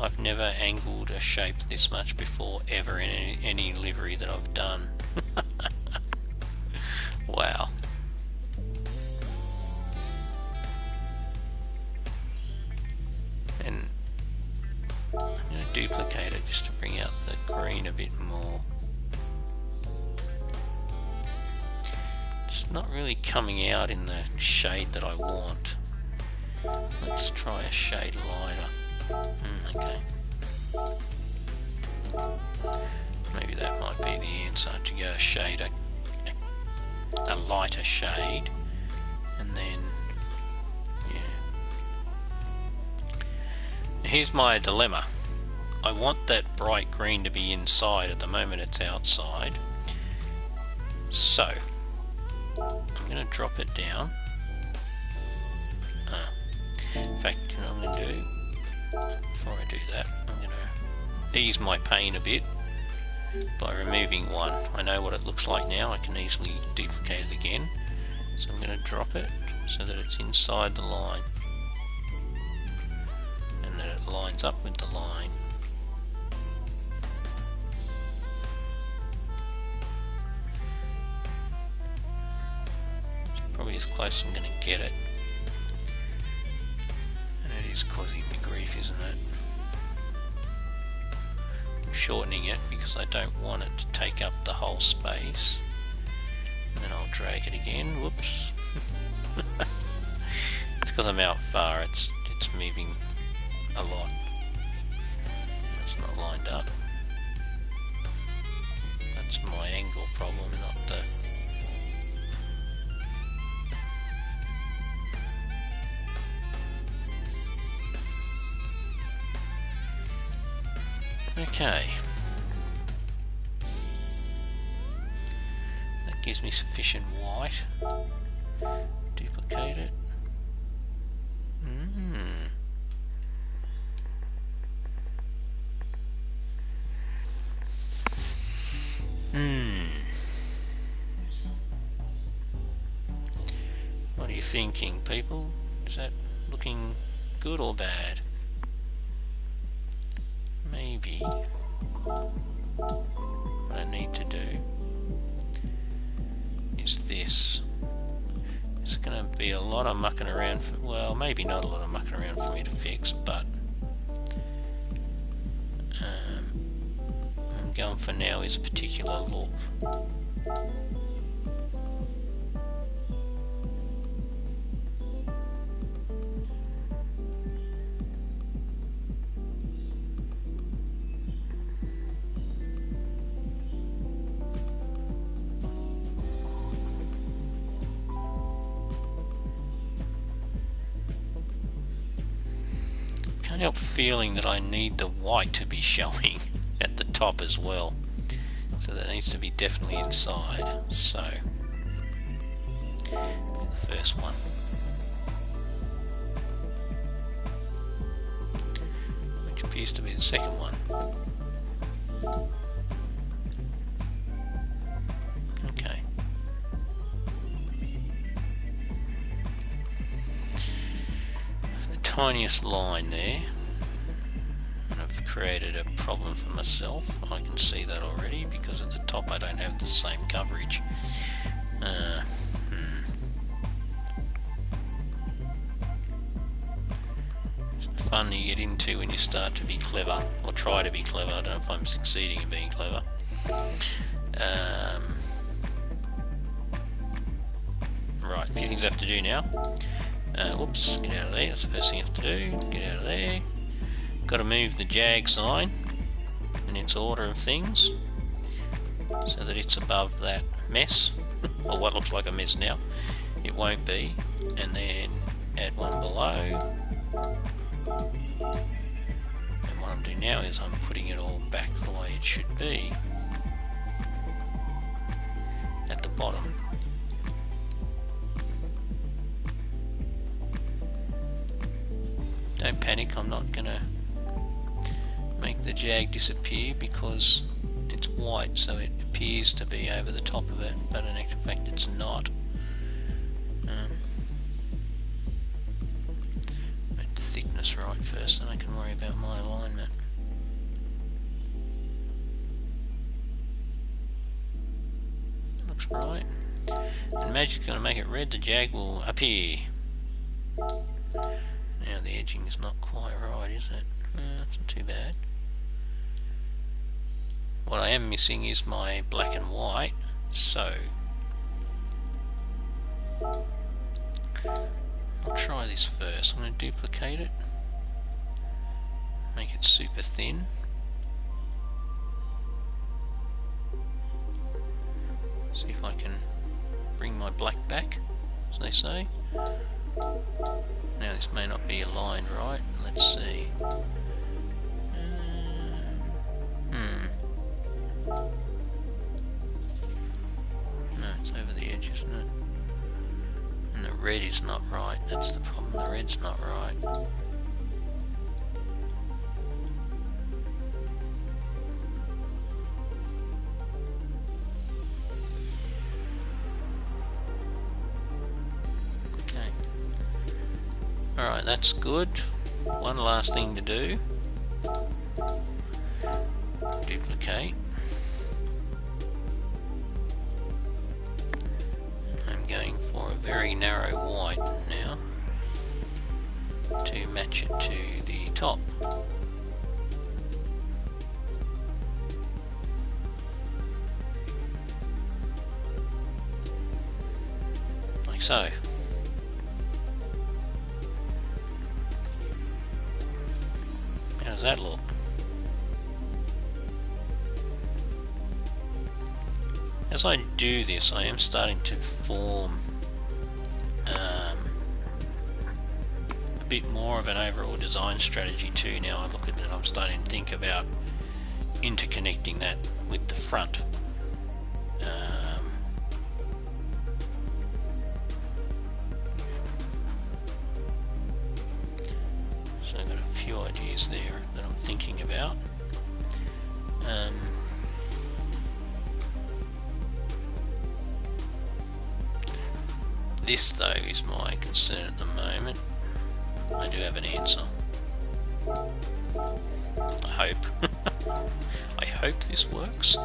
[SPEAKER 1] I've never angled a shape this much before, ever, in any livery that I've done. Wow. I'm going to duplicate it just to bring out the green a bit more. It's not really coming out in the shade that I want. Let's try a shade lighter. Okay. Maybe that might be the answer, to go a lighter shade, and then here's my dilemma. I want that bright green to be inside. At the moment it's outside. So I'm going to drop it down. In fact, you know what I'm going to do? Before I do that, I'm going to ease my pain a bit by removing one. I know what it looks like now. I can easily duplicate it again. So I'm going to drop it so that it's inside the line, and that it lines up with the line. It's probably as close as I'm going to get it. And it is causing me grief, isn't it? I'm shortening it because I don't want it to take up the whole space. And then I'll drag it again. Whoops. It's because I'm out far, it's moving a lot. That's not lined up. That's my angle problem, not the... Okay. That gives me sufficient white. Duplicate it. What are you thinking, people? Is that looking good or bad? Maybe what I need to do is this. It's going to be a lot of mucking around for, well, maybe not a lot of mucking around for me to fix, but I'm going for now is a particular look. Can't help feeling that I need the white to be showing at the top as well, so that needs to be definitely inside. So the first one, which appears to be the second one. Okay. Tiniest line there, and I've created a problem for myself. I can see that already because at the top I don't have the same coverage. It's the fun you get into when you start to be clever, or try to be clever. I don't know if I'm succeeding in being clever. Right, a few things I have to do now. Whoops, get out of there, that's the first thing you have to do, get out of there. Got to move the jag sign in its order of things so that it's above that mess, or what looks like a mess now. It won't be. And then add one below. And what I'm doing now is I'm putting it all back the way it should be at the bottom. Don't panic, I'm not going to make the jag disappear because it's white, so it appears to be over the top of it, but in actual fact it's not. Make the thickness right first, then I can worry about my alignment. Looks right. And magic's going to make it red, the jag will appear. Now the edging is not quite right, is it? That's not too bad. What I am missing is my black and white, so I'll try this first. I'm going to duplicate it, make it super thin. See if I can bring my black back, as they say. Now this may not be aligned right, let's see. No, it's over the edge, isn't it? And the red is not right, that's the problem, the red's not right. Okay. Alright, that's good. One last thing to do. Duplicate. I'm going for a very narrow white now to match it to the top. Like so. How does that look? As I do this, I am starting to form a bit more of an overall design strategy too. Now I look at it, I'm starting to think about interconnecting that with the front. So I've got a few ideas there that I'm thinking about. This though is my concern at the moment. I do have an answer. I hope. I hope this works.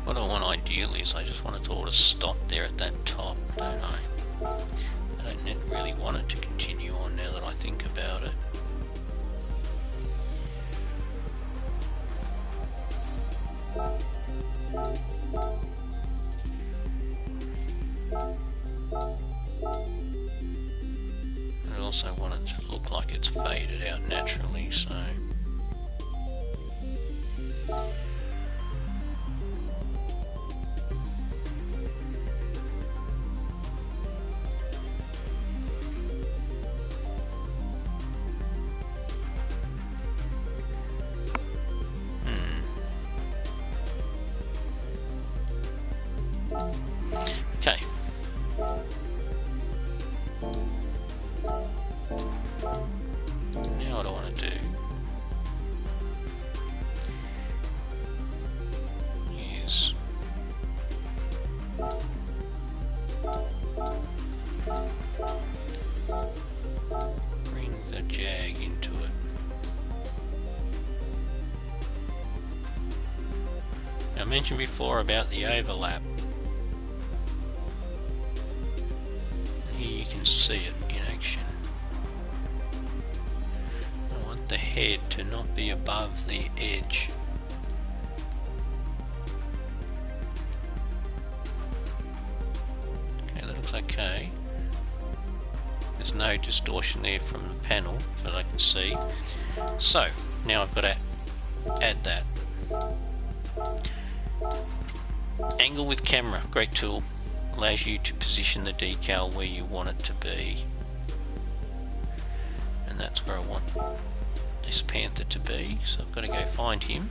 [SPEAKER 1] What I want ideally is I just want it to all to stop there at that top, don't I? I don't really want it to continue on now that I think about it. I also want it to look like it's faded out naturally, so... Okay. Now what I want to do is bring the jag into it. I mentioned before about the overlap. Here you can see it in action. I want the head to not be above the edge. Okay, that looks okay. There's no distortion there from the panel that I can see. So, now I've got to add that. Angle with camera, great tool. Allows you to position the decal where you want it to be. And that's where I want this panther to be, so I've got to go find him.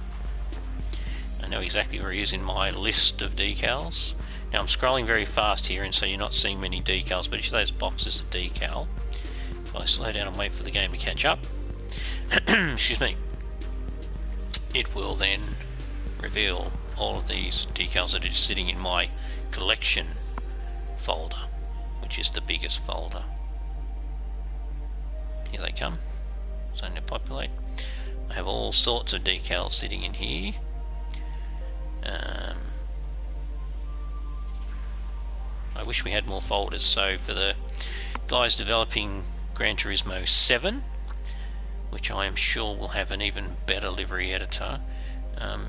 [SPEAKER 1] I know exactly where he is in my list of decals. Now I'm scrolling very fast here, and so you're not seeing many decals, but each of those boxes are decal. If I slow down and wait for the game to catch up, excuse me, it will then reveal all of these decals that are just sitting in my collection folder, which is the biggest folder. Here they come, starting to populate. I have all sorts of decals sitting in here. I wish we had more folders. So for the guys developing Gran Turismo 7, which I am sure will have an even better livery editor,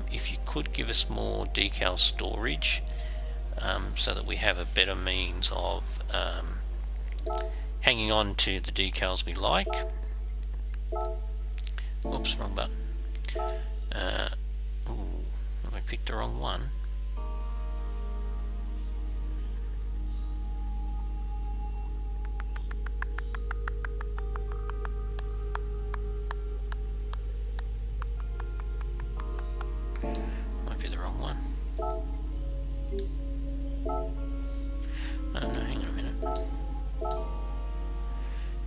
[SPEAKER 1] if you could give us more decal storage, so that we have a better means of hanging on to the decals we like. Oops, wrong button. Ooh, have I picked the wrong one? Might be the wrong one. Oh no, hang on a minute.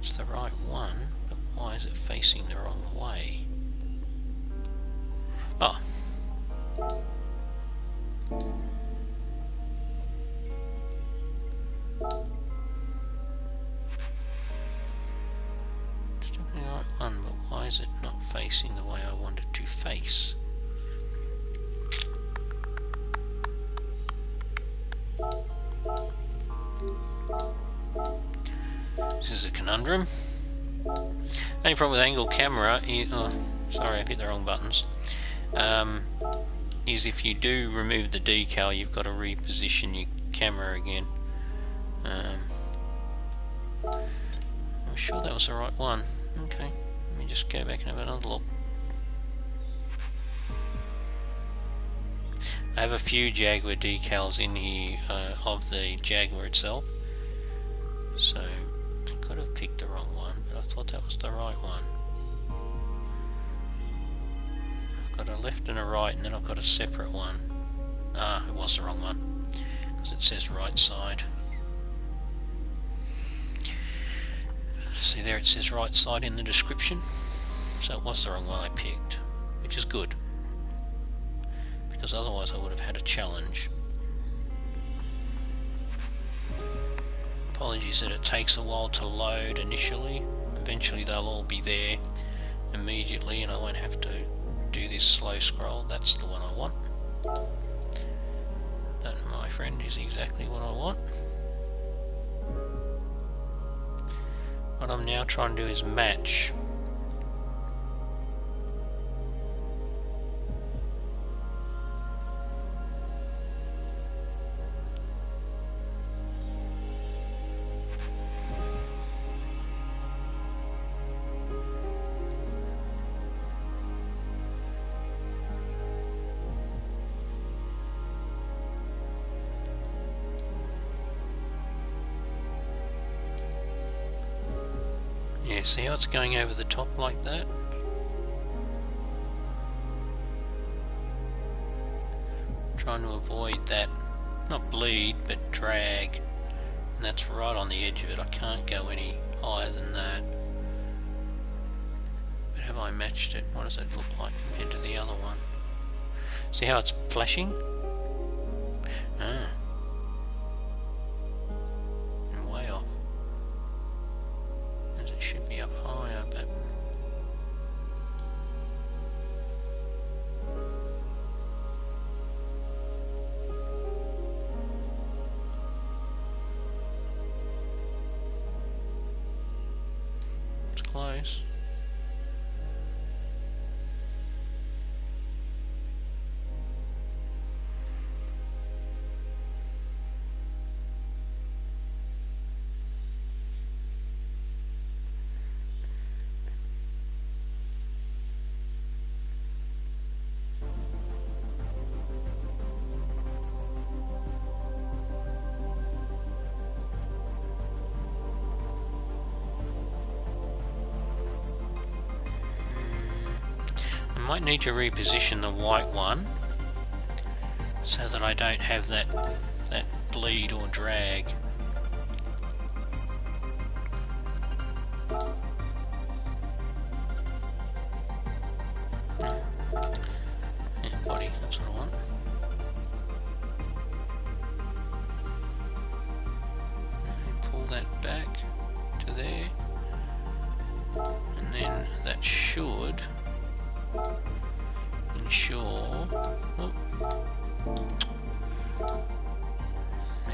[SPEAKER 1] It's the right one, but why is it facing the wrong way? Oh. It's definitely the right one, but why is it not facing the way I want it to face? This is a conundrum. Only problem with angle camera is, oh, sorry, I hit the wrong buttons. Is if you do remove the decal, you've got to reposition your camera again. I'm sure that was the right one. Okay, let me just go back and have another look. I have a few Jaguar decals in here of the Jaguar itself, so I could have picked the wrong one, but I thought that was the right one. I've got a left and a right, and then I've got a separate one. Ah, it was the wrong one, because it says right side. See there, it says right side in the description, so it was the wrong one I picked, which is good, because otherwise I would have had a challenge. Apologies that it takes a while to load initially. Eventually they'll all be there immediately and I won't have to do this slow scroll. That's the one I want. That, my friend, is exactly what I want. What I'm now trying to do is match. Yeah, see how it's going over the top like that? I'm trying to avoid that, not bleed, but drag. And that's right on the edge of it. I can't go any higher than that. But have I matched it? What does it look like compared to the other one? See how it's flashing? Ah. And way off. It should be up higher, but it's close. might need to reposition the white one so that I don't have that bleed or drag. Yeah, body, that's what I want. Pull that back to there, and then that should ensure. Oh,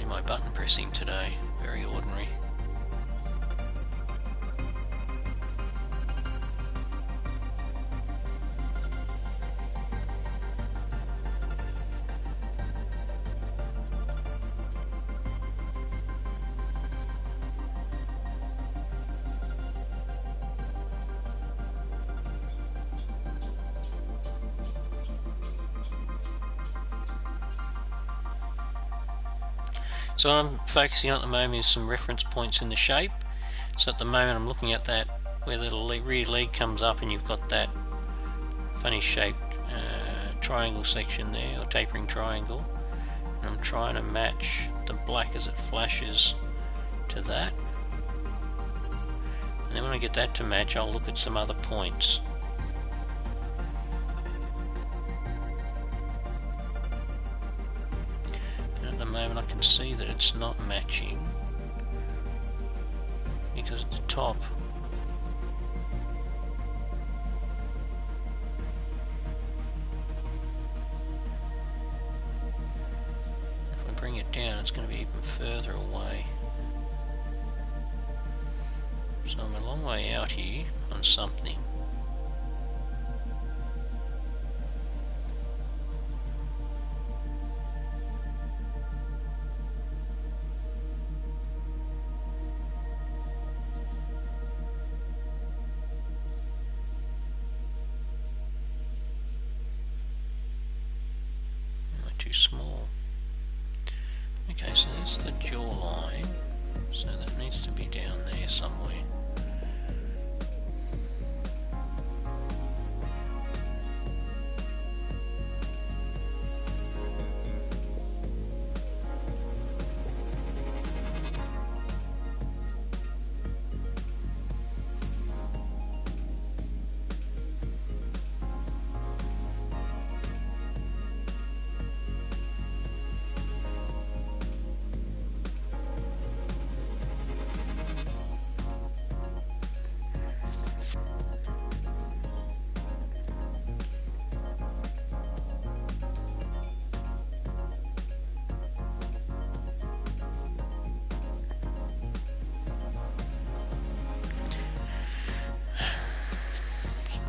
[SPEAKER 1] my button pressing today, very ordinary. So what I'm focusing on at the moment is some reference points in the shape. So at the moment I'm looking at that where the rear leg comes up and you've got that funny shaped triangle section there, or tapering triangle, and I'm trying to match the black as it flashes to that, and then when I get that to match I'll look at some other points. At the moment I can see that it's not matching because at the top if I bring it down it's going to be even further away. So I'm a long way out here on something. Too small. Okay, so that's the jawline, so that needs to be down there somewhere.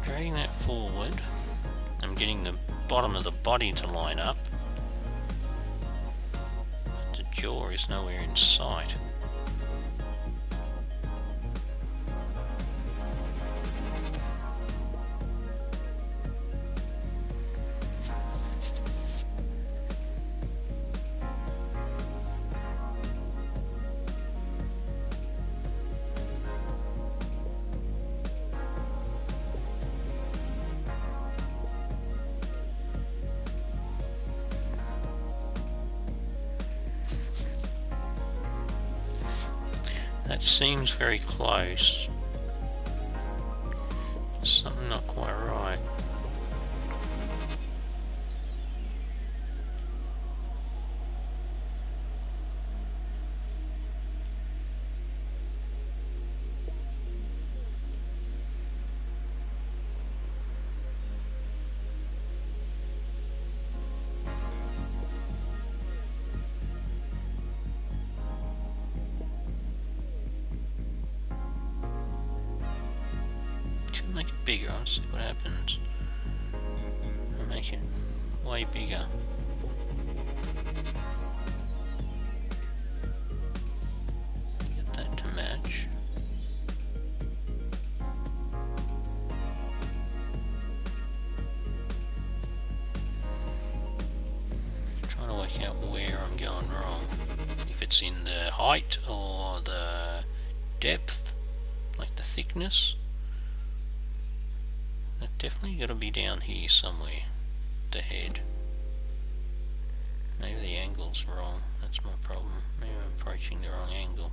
[SPEAKER 1] Dragging that forward, I'm getting the bottom of the body to line up. The jaw is nowhere in sight. That seems very close. Something not quite right. Make it bigger, I'll see what happens. I'll make it way bigger. Get that to match. Trying to work out where I'm going wrong. If it's in the height or the depth, like the thickness. definitely got to be down here somewhere, the head. Maybe the angle's wrong, that's my problem. Maybe I'm approaching the wrong angle.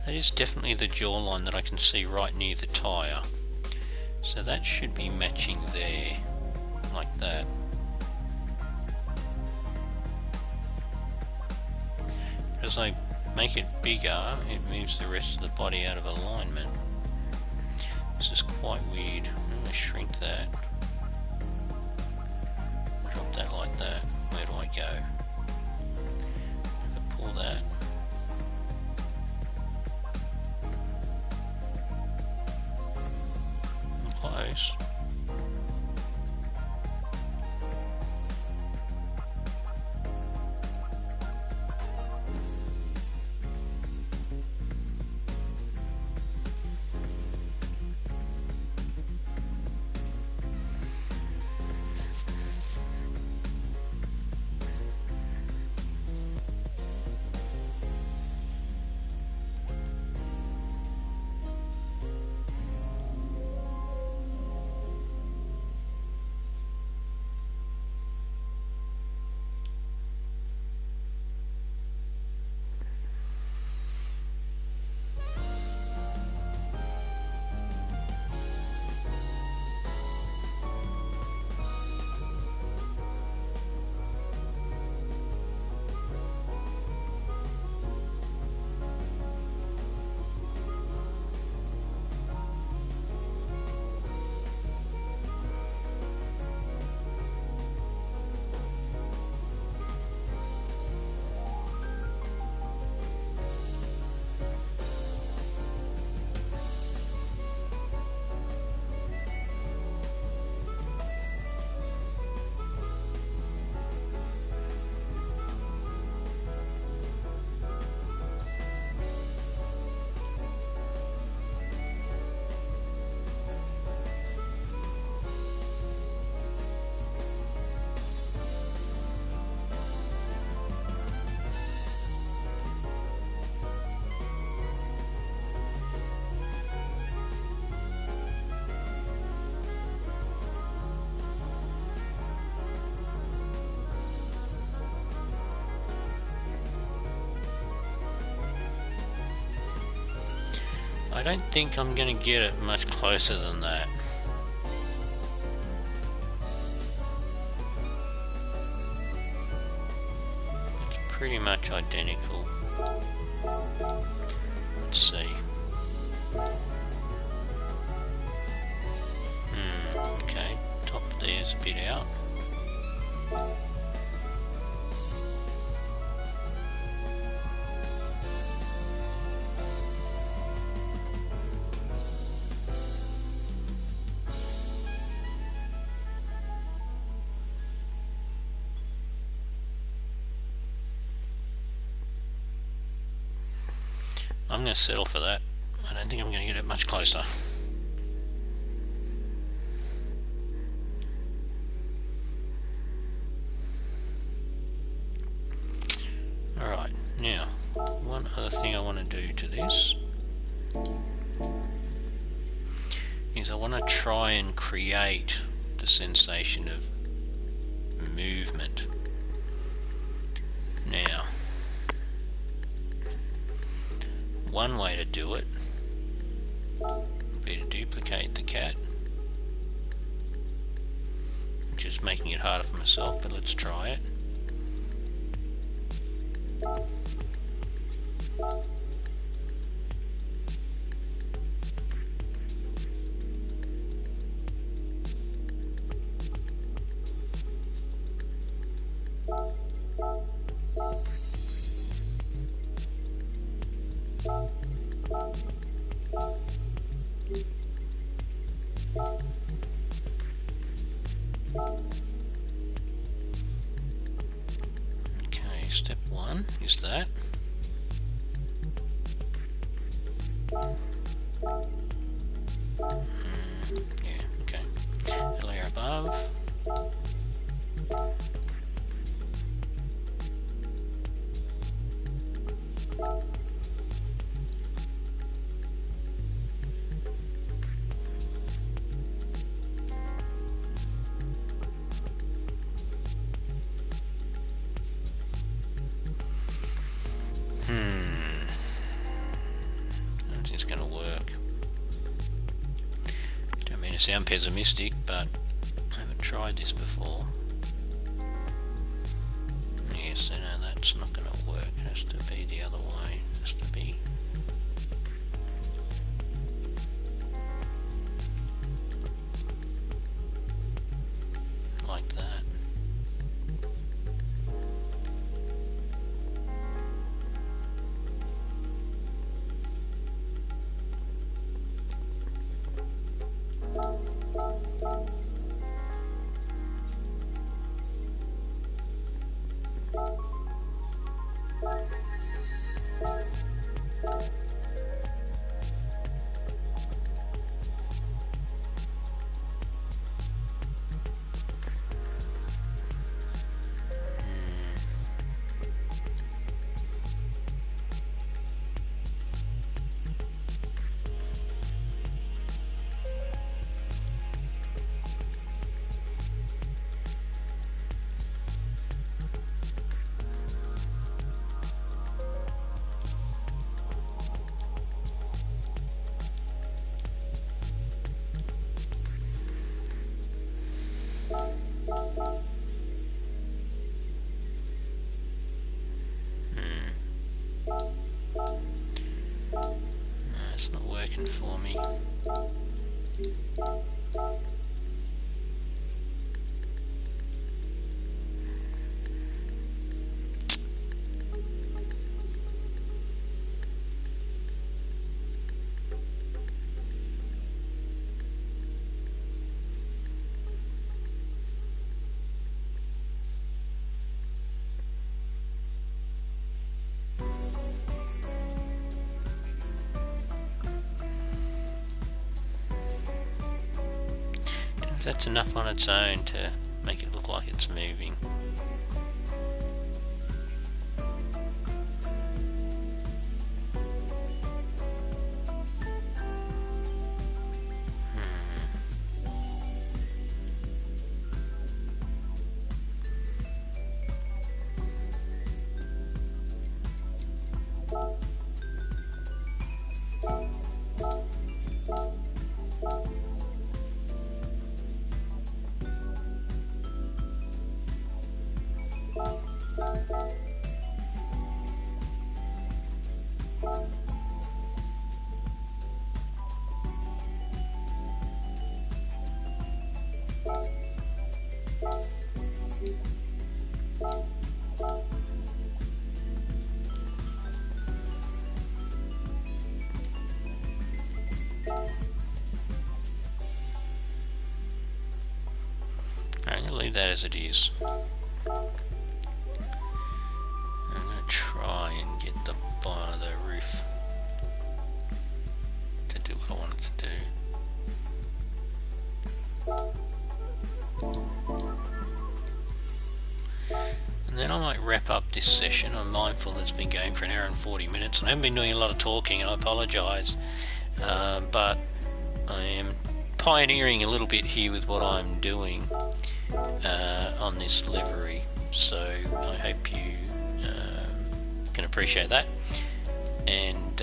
[SPEAKER 1] That is definitely the jawline that I can see right near the tyre. So that should be matching there, like that. But as I make it bigger, it moves the rest of the body out of alignment. This is quite weird. I'm going to shrink that. Drop that like that. Where do I go? If I pull that. Close. I don't think I'm going to get it much closer than that. It's pretty much identical. Let's see. Okay, top there's a bit out. I'm going to settle for that. I don't think I'm going to get it much closer. Alright, now, one other thing I want to do to this is I want to try and create the sensation of movement. Now, one way to do it would be to duplicate the cat, which is making it harder for myself, but let's try it. use that. Yeah, okay. A layer above. I don't think it's going to work. Don't mean to sound pessimistic, but I haven't tried this before. Yes, no, that's not going to work. It has to be the other way. It has to be like that. It's not working for me. That's enough on its own to make it look like it's moving. I'm going to leave that as it is. I'm going to try and get the roof to do what I want it to do. And then I might wrap up this session. I'm mindful that it's been going for an hour and 40 minutes, and I haven't been doing a lot of talking, and I apologise, but I am pioneering a little bit here with what I'm doing on this livery, so I hope you can appreciate that. And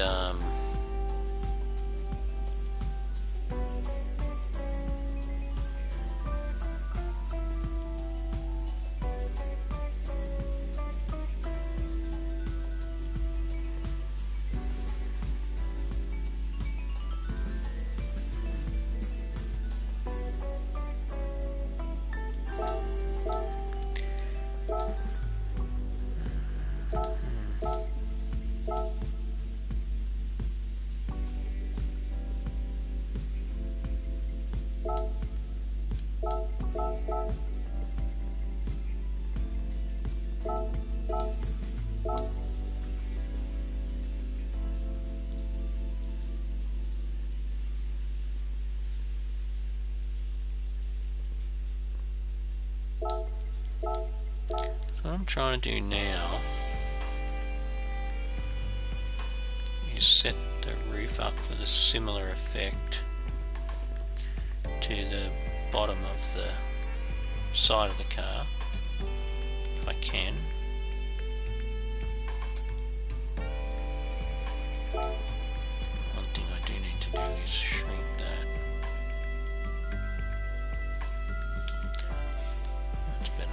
[SPEAKER 1] What I'm trying to do now is set the roof up for the similar effect to the bottom of the side of the car, if I can. One thing I do need to do is shrink that. That's better.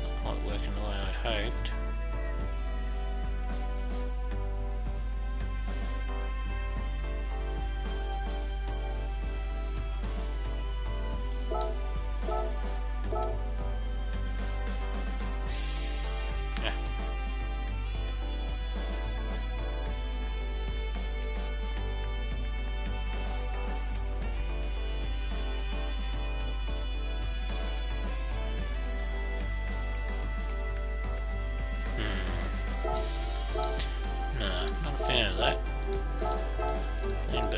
[SPEAKER 1] Not quite working the way I'd hoped. No, not a fan of that. Plan B.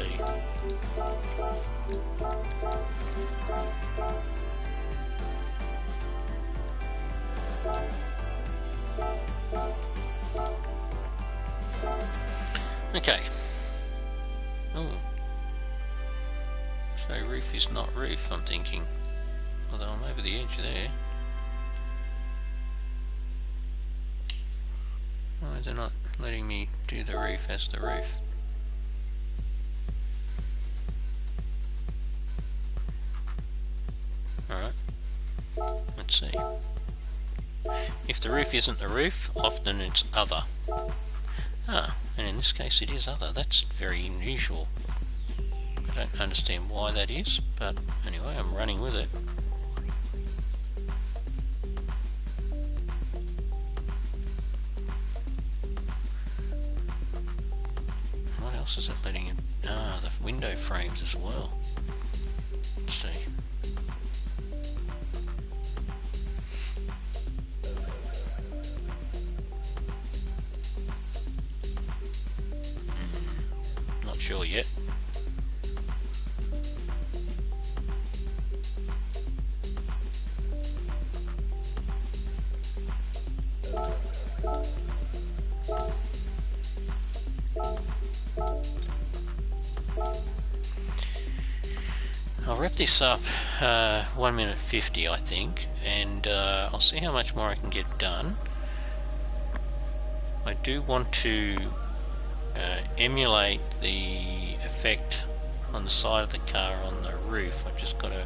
[SPEAKER 1] Okay. Oh. So roof is not roof, I'm thinking. Although I'm over the edge there. Why they're not letting me do the roof as the roof? Alright, let's see. If the roof isn't the roof, often it's other. Ah, and in this case it is other. That's very unusual. I don't understand why that is, but anyway, I'm running with it. What else is it letting in? Ah, the window frames as well. Let's see. Not sure yet. I'll wrap this up 1 minute 50 I think, and I'll see how much more I can get done. I do want to emulate the effect on the side of the car on the roof. I've just got to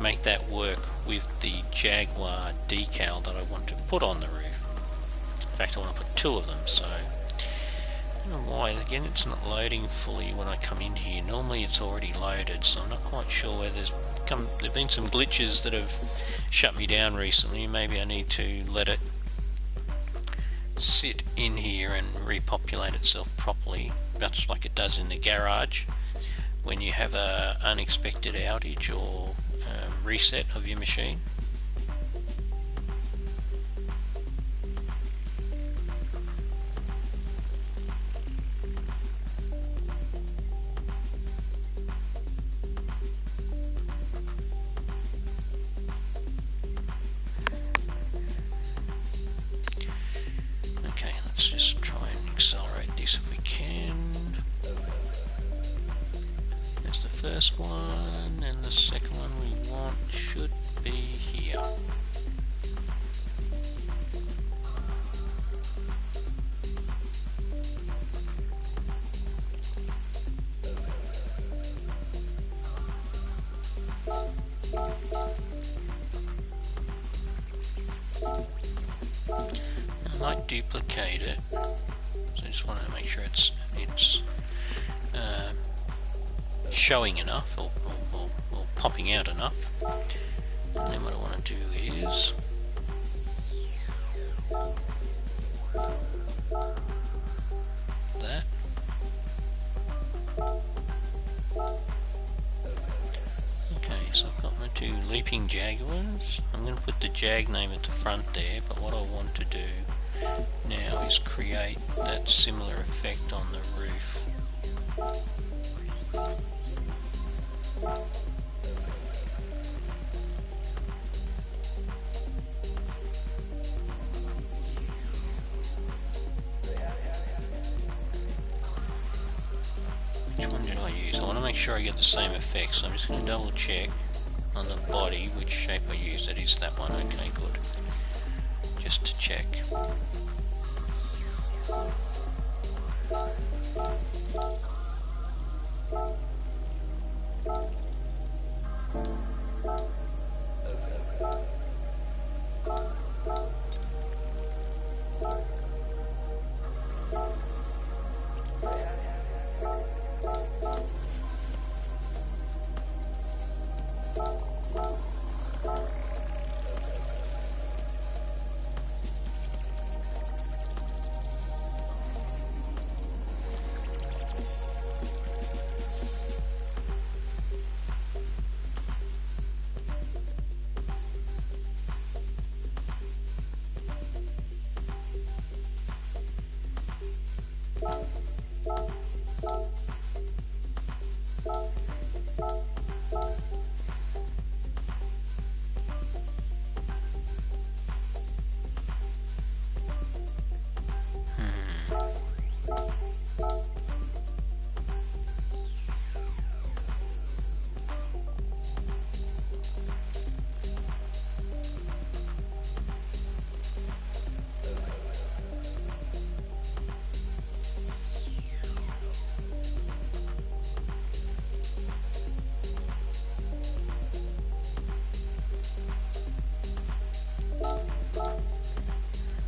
[SPEAKER 1] make that work with the Jaguar decal that I want to put on the roof. In fact, I want to put two of them, so I don't know why, again, it's not loading fully when I come in here. Normally it's already loaded, so I'm not quite sure where there've been some glitches that have shut me down recently. Maybe I need to let it sit in here and repopulate itself properly, much like it does in the garage when you have a unexpected outage or reset of your machine. Okay, let's just try and accelerate this if we can. There's the first one, and the second one we want should be here. I might duplicate it, so I just want to make sure it's showing enough or popping out enough. And then what I want to do is that. Okay, so I've got my two leaping jaguars. I'm going to put the jag name at the front there, but what I want to do now is create that similar effect on the roof. Which one did I use? I want to make sure I get the same effect, so I'm just going to double check on the body which shape I used. That is that one. Okay, good. Just to check.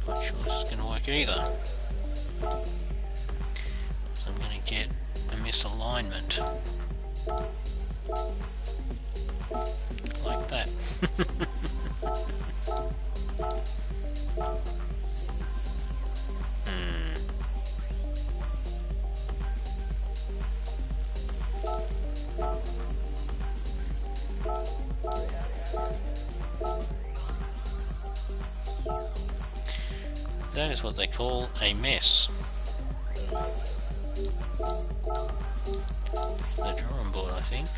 [SPEAKER 1] Not sure this is going to work either. So I'm going to get a misalignment. Like that. That is what they call a mess. The drawing board, I think.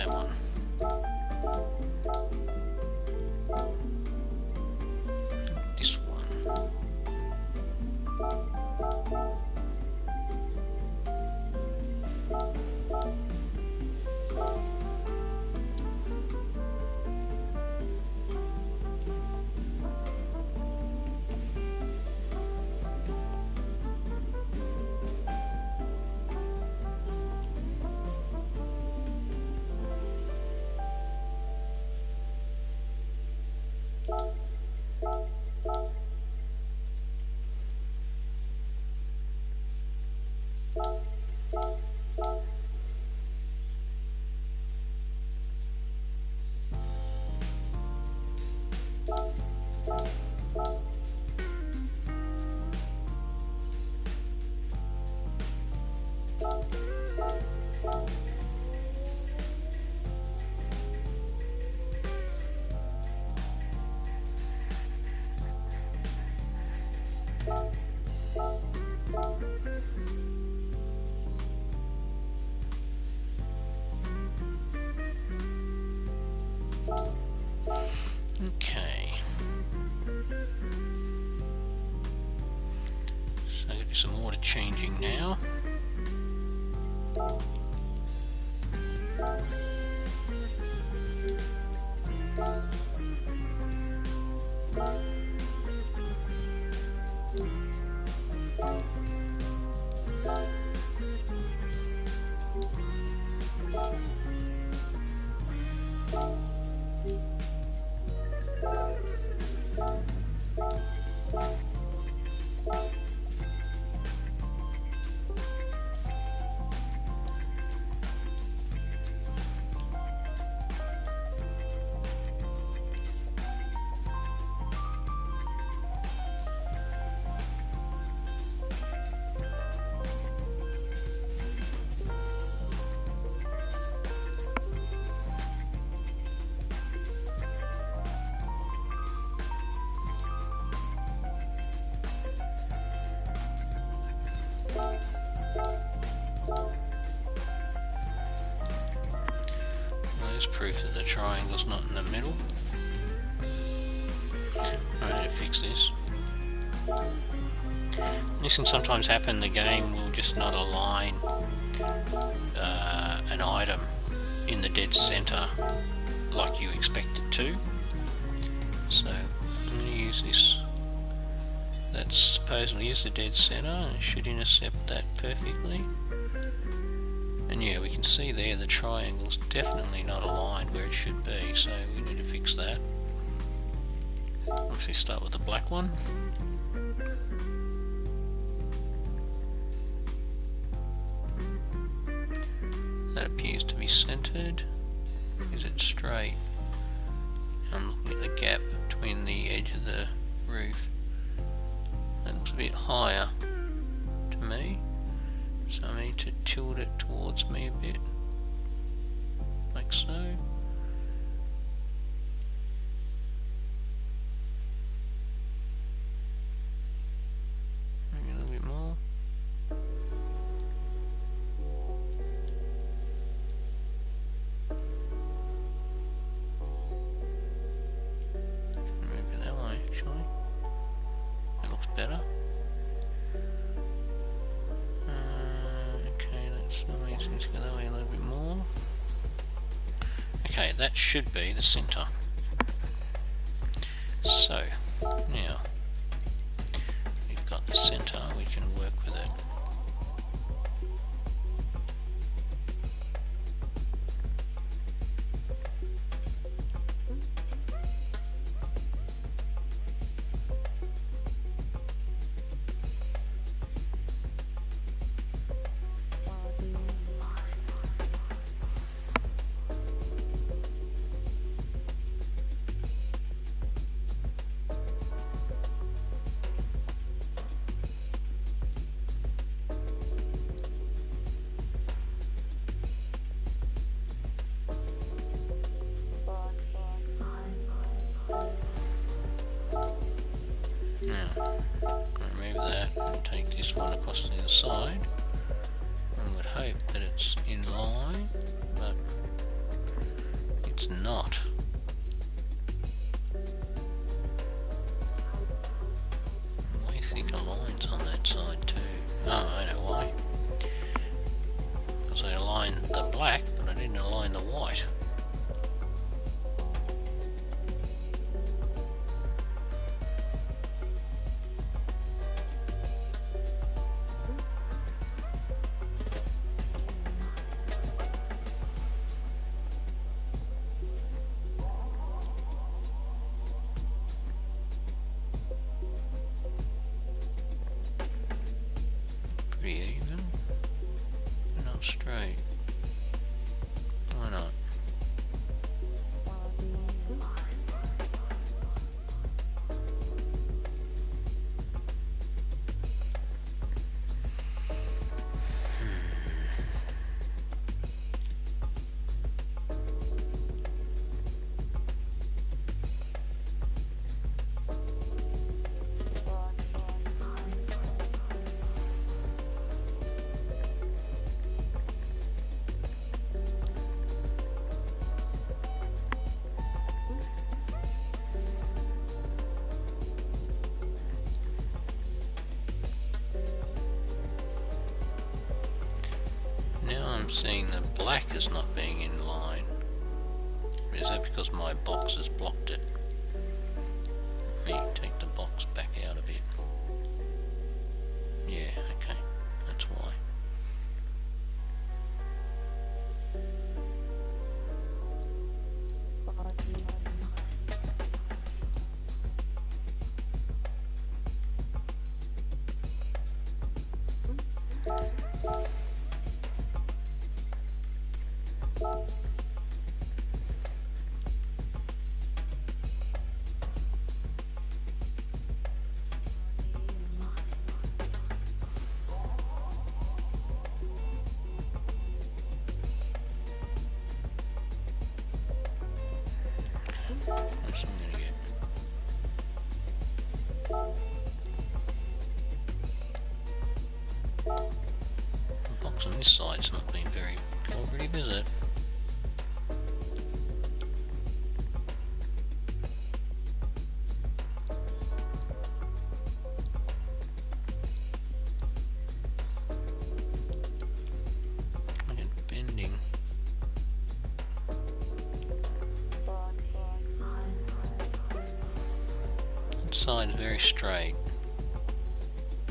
[SPEAKER 1] that one. This one. Okay. So I'm going to do some water changing now. There's proof that the triangle's not in the middle. I need to fix this. This can sometimes happen, the game will just not align an item in the dead center like you expect it to. So I'm going to use this. That supposedly is the dead center and it should intercept that perfectly. And yeah, we can see there the triangle's definitely not aligned where it should be, so we need to fix that. Obviously start with the black one. That appears to be centered. Is it straight? I'm looking at the gap between the edge of the roof. That looks a bit higher to me. So I need to tilt it towards me a bit, like so. Maybe a little bit more. Move it that way, actually. That looks better. Let's go that way a little bit more. Okay, that should be the center. So, now we've got the center, we can work with it. Now, remove that and take this one across to the other side. I would hope that it's in line, but It's not. Way thicker lines on that side too. Oh, I know why. Because I aligned the black, but I didn't align the white. Pretty even, but not straight. Why not? Now I'm seeing the black is not being in line. Is that because my box has blocked it? Let me take the box back out a bit. Yeah, okay, that's why. That's what I'm gonna get. The box on this side's not been very cooperative, is it? Look at bending. That side is very straight.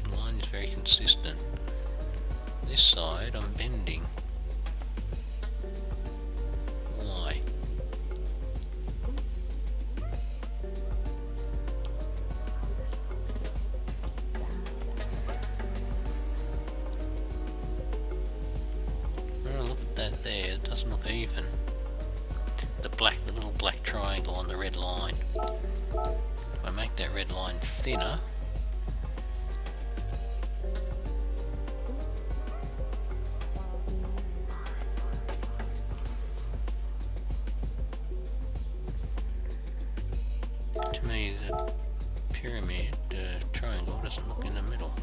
[SPEAKER 1] The line is very consistent. This side I'm bending. Why? When I look at that there, it doesn't look even. The little black triangle on the red line. If I make that red line thinner, to me the pyramid triangle doesn't look in the middle.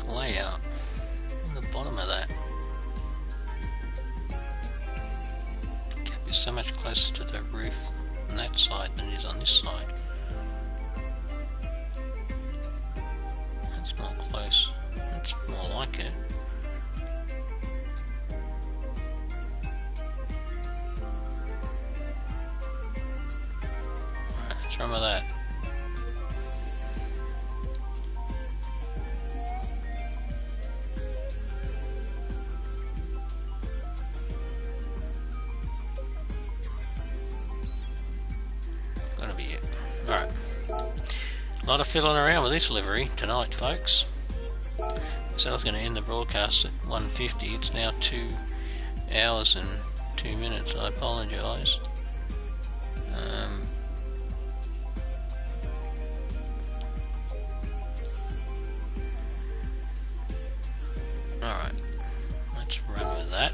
[SPEAKER 1] Layout on the bottom of that. The gap is so much closer to the roof on that side than it is on this side. That's more close. That's more like it. Right, what's wrong with that? A lot of fiddling around with this livery tonight, folks. So I was going to end the broadcast at 1:50. It's now 2 hours and 2 minutes. I apologise. Alright, let's run with that.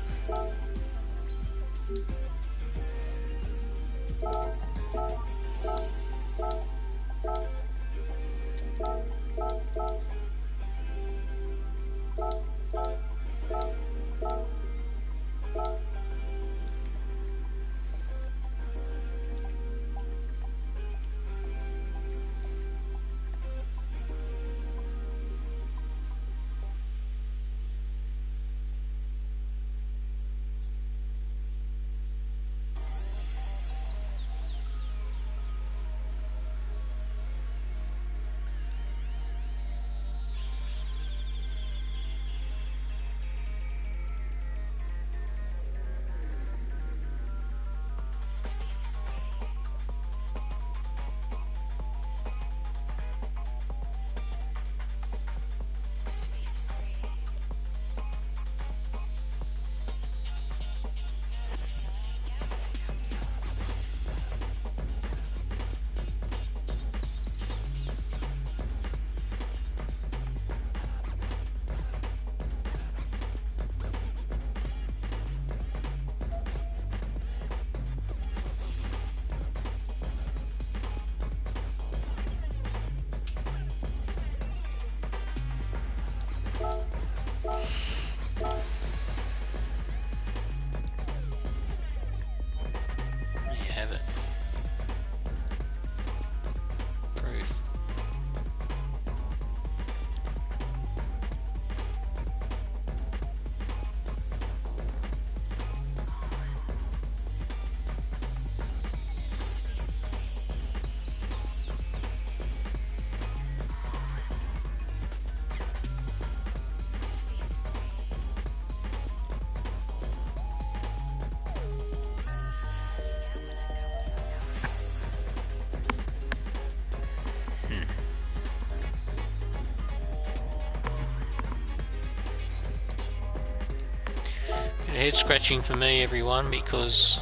[SPEAKER 1] Head scratching for me, everyone, because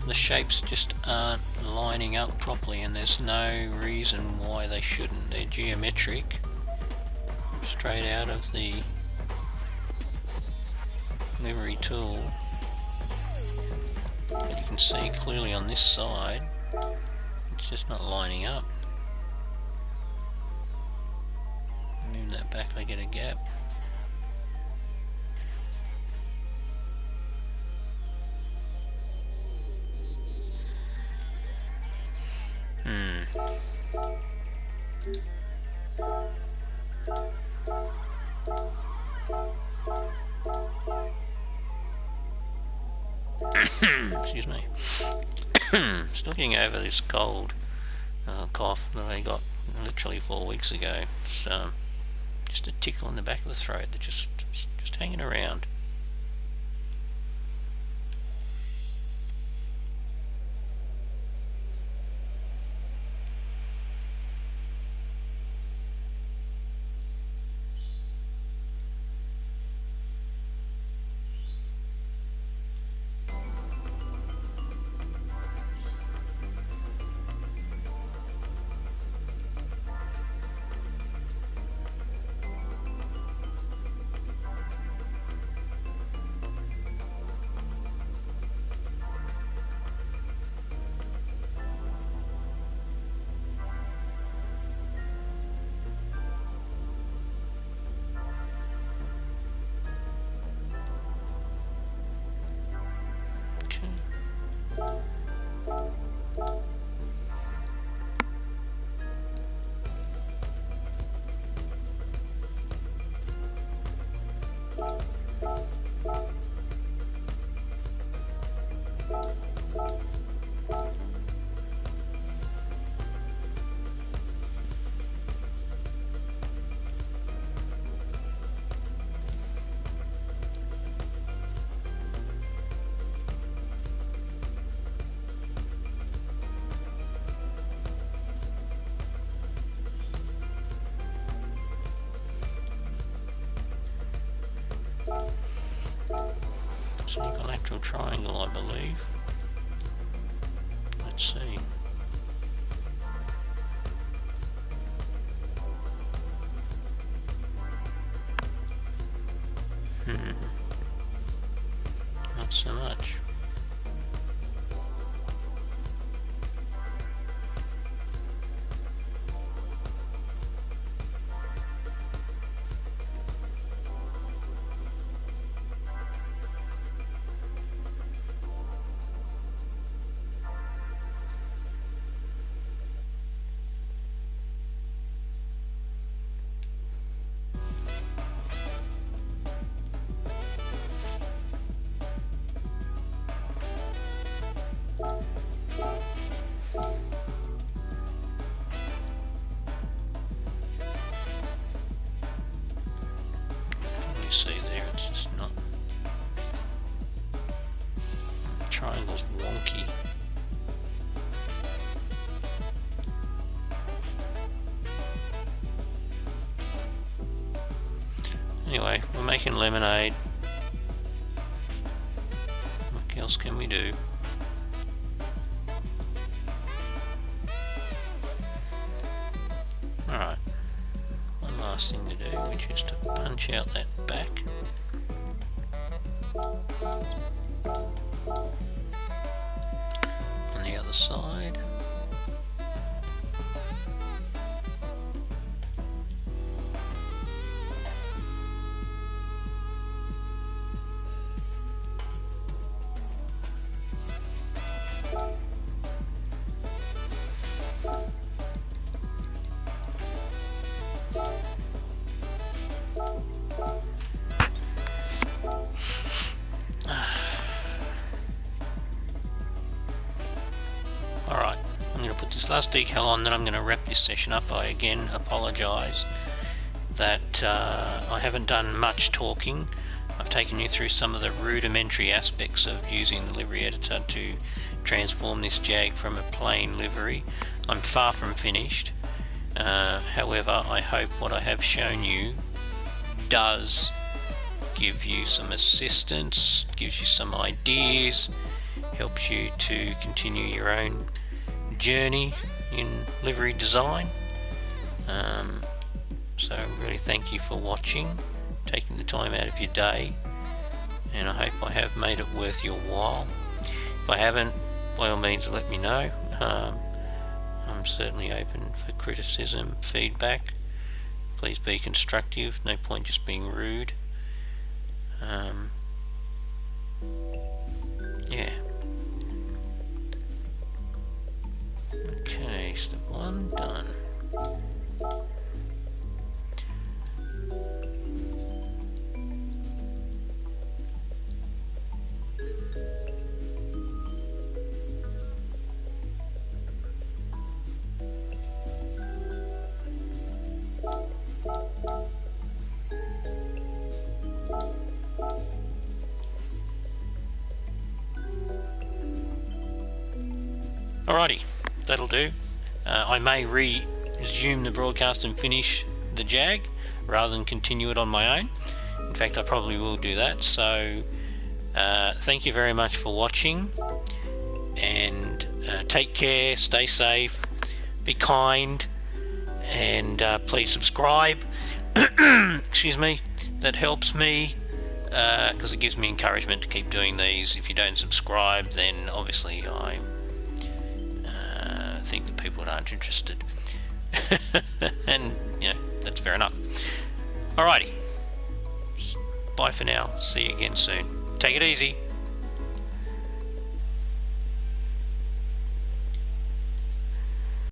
[SPEAKER 1] the shapes just aren't lining up properly, and there's no reason why they shouldn't. They're geometric, straight out of the livery tool. But you can see clearly on this side, it's just not lining up. Move that back, I get a gap. Excuse me. Still getting over this cold cough that I got literally 4 weeks ago. It's just a tickle in the back of the throat that just hanging around. It's an equilateral triangle, I believe. Let's see. Not so much. See there, it's just not. The triangle's wonky. Anyway, we're making lemonade. What else can we do? Alright. One last thing to do, which is to punch out that back. On the other side. Alright, I'm going to put this last decal on, then I'm going to wrap this session up. I again apologise that I haven't done much talking. I've taken you through some of the rudimentary aspects of using the livery editor to transform this Jag from a plain livery. I'm far from finished. However, I hope what I have shown you does give you some assistance, gives you some ideas, helps you to continue your own journey in livery design. So really thank you for watching, taking the time out of your day, and I hope I have made it worth your while. If I haven't, by all means let me know. I'm certainly open for criticism, feedback. Please be constructive, no point just being rude. Yeah. Okay, step one done. Alrighty, that'll do. I may resume the broadcast and finish the Jag rather than continue it on my own. In fact, I probably will do that. So thank you very much for watching, and take care, stay safe, be kind, and please subscribe. Excuse me, that helps me because it gives me encouragement to keep doing these. If you don't subscribe, then obviously I think that people aren't interested. And you know, that's fair enough. Alrighty, bye for now, see you again soon. Take it easy.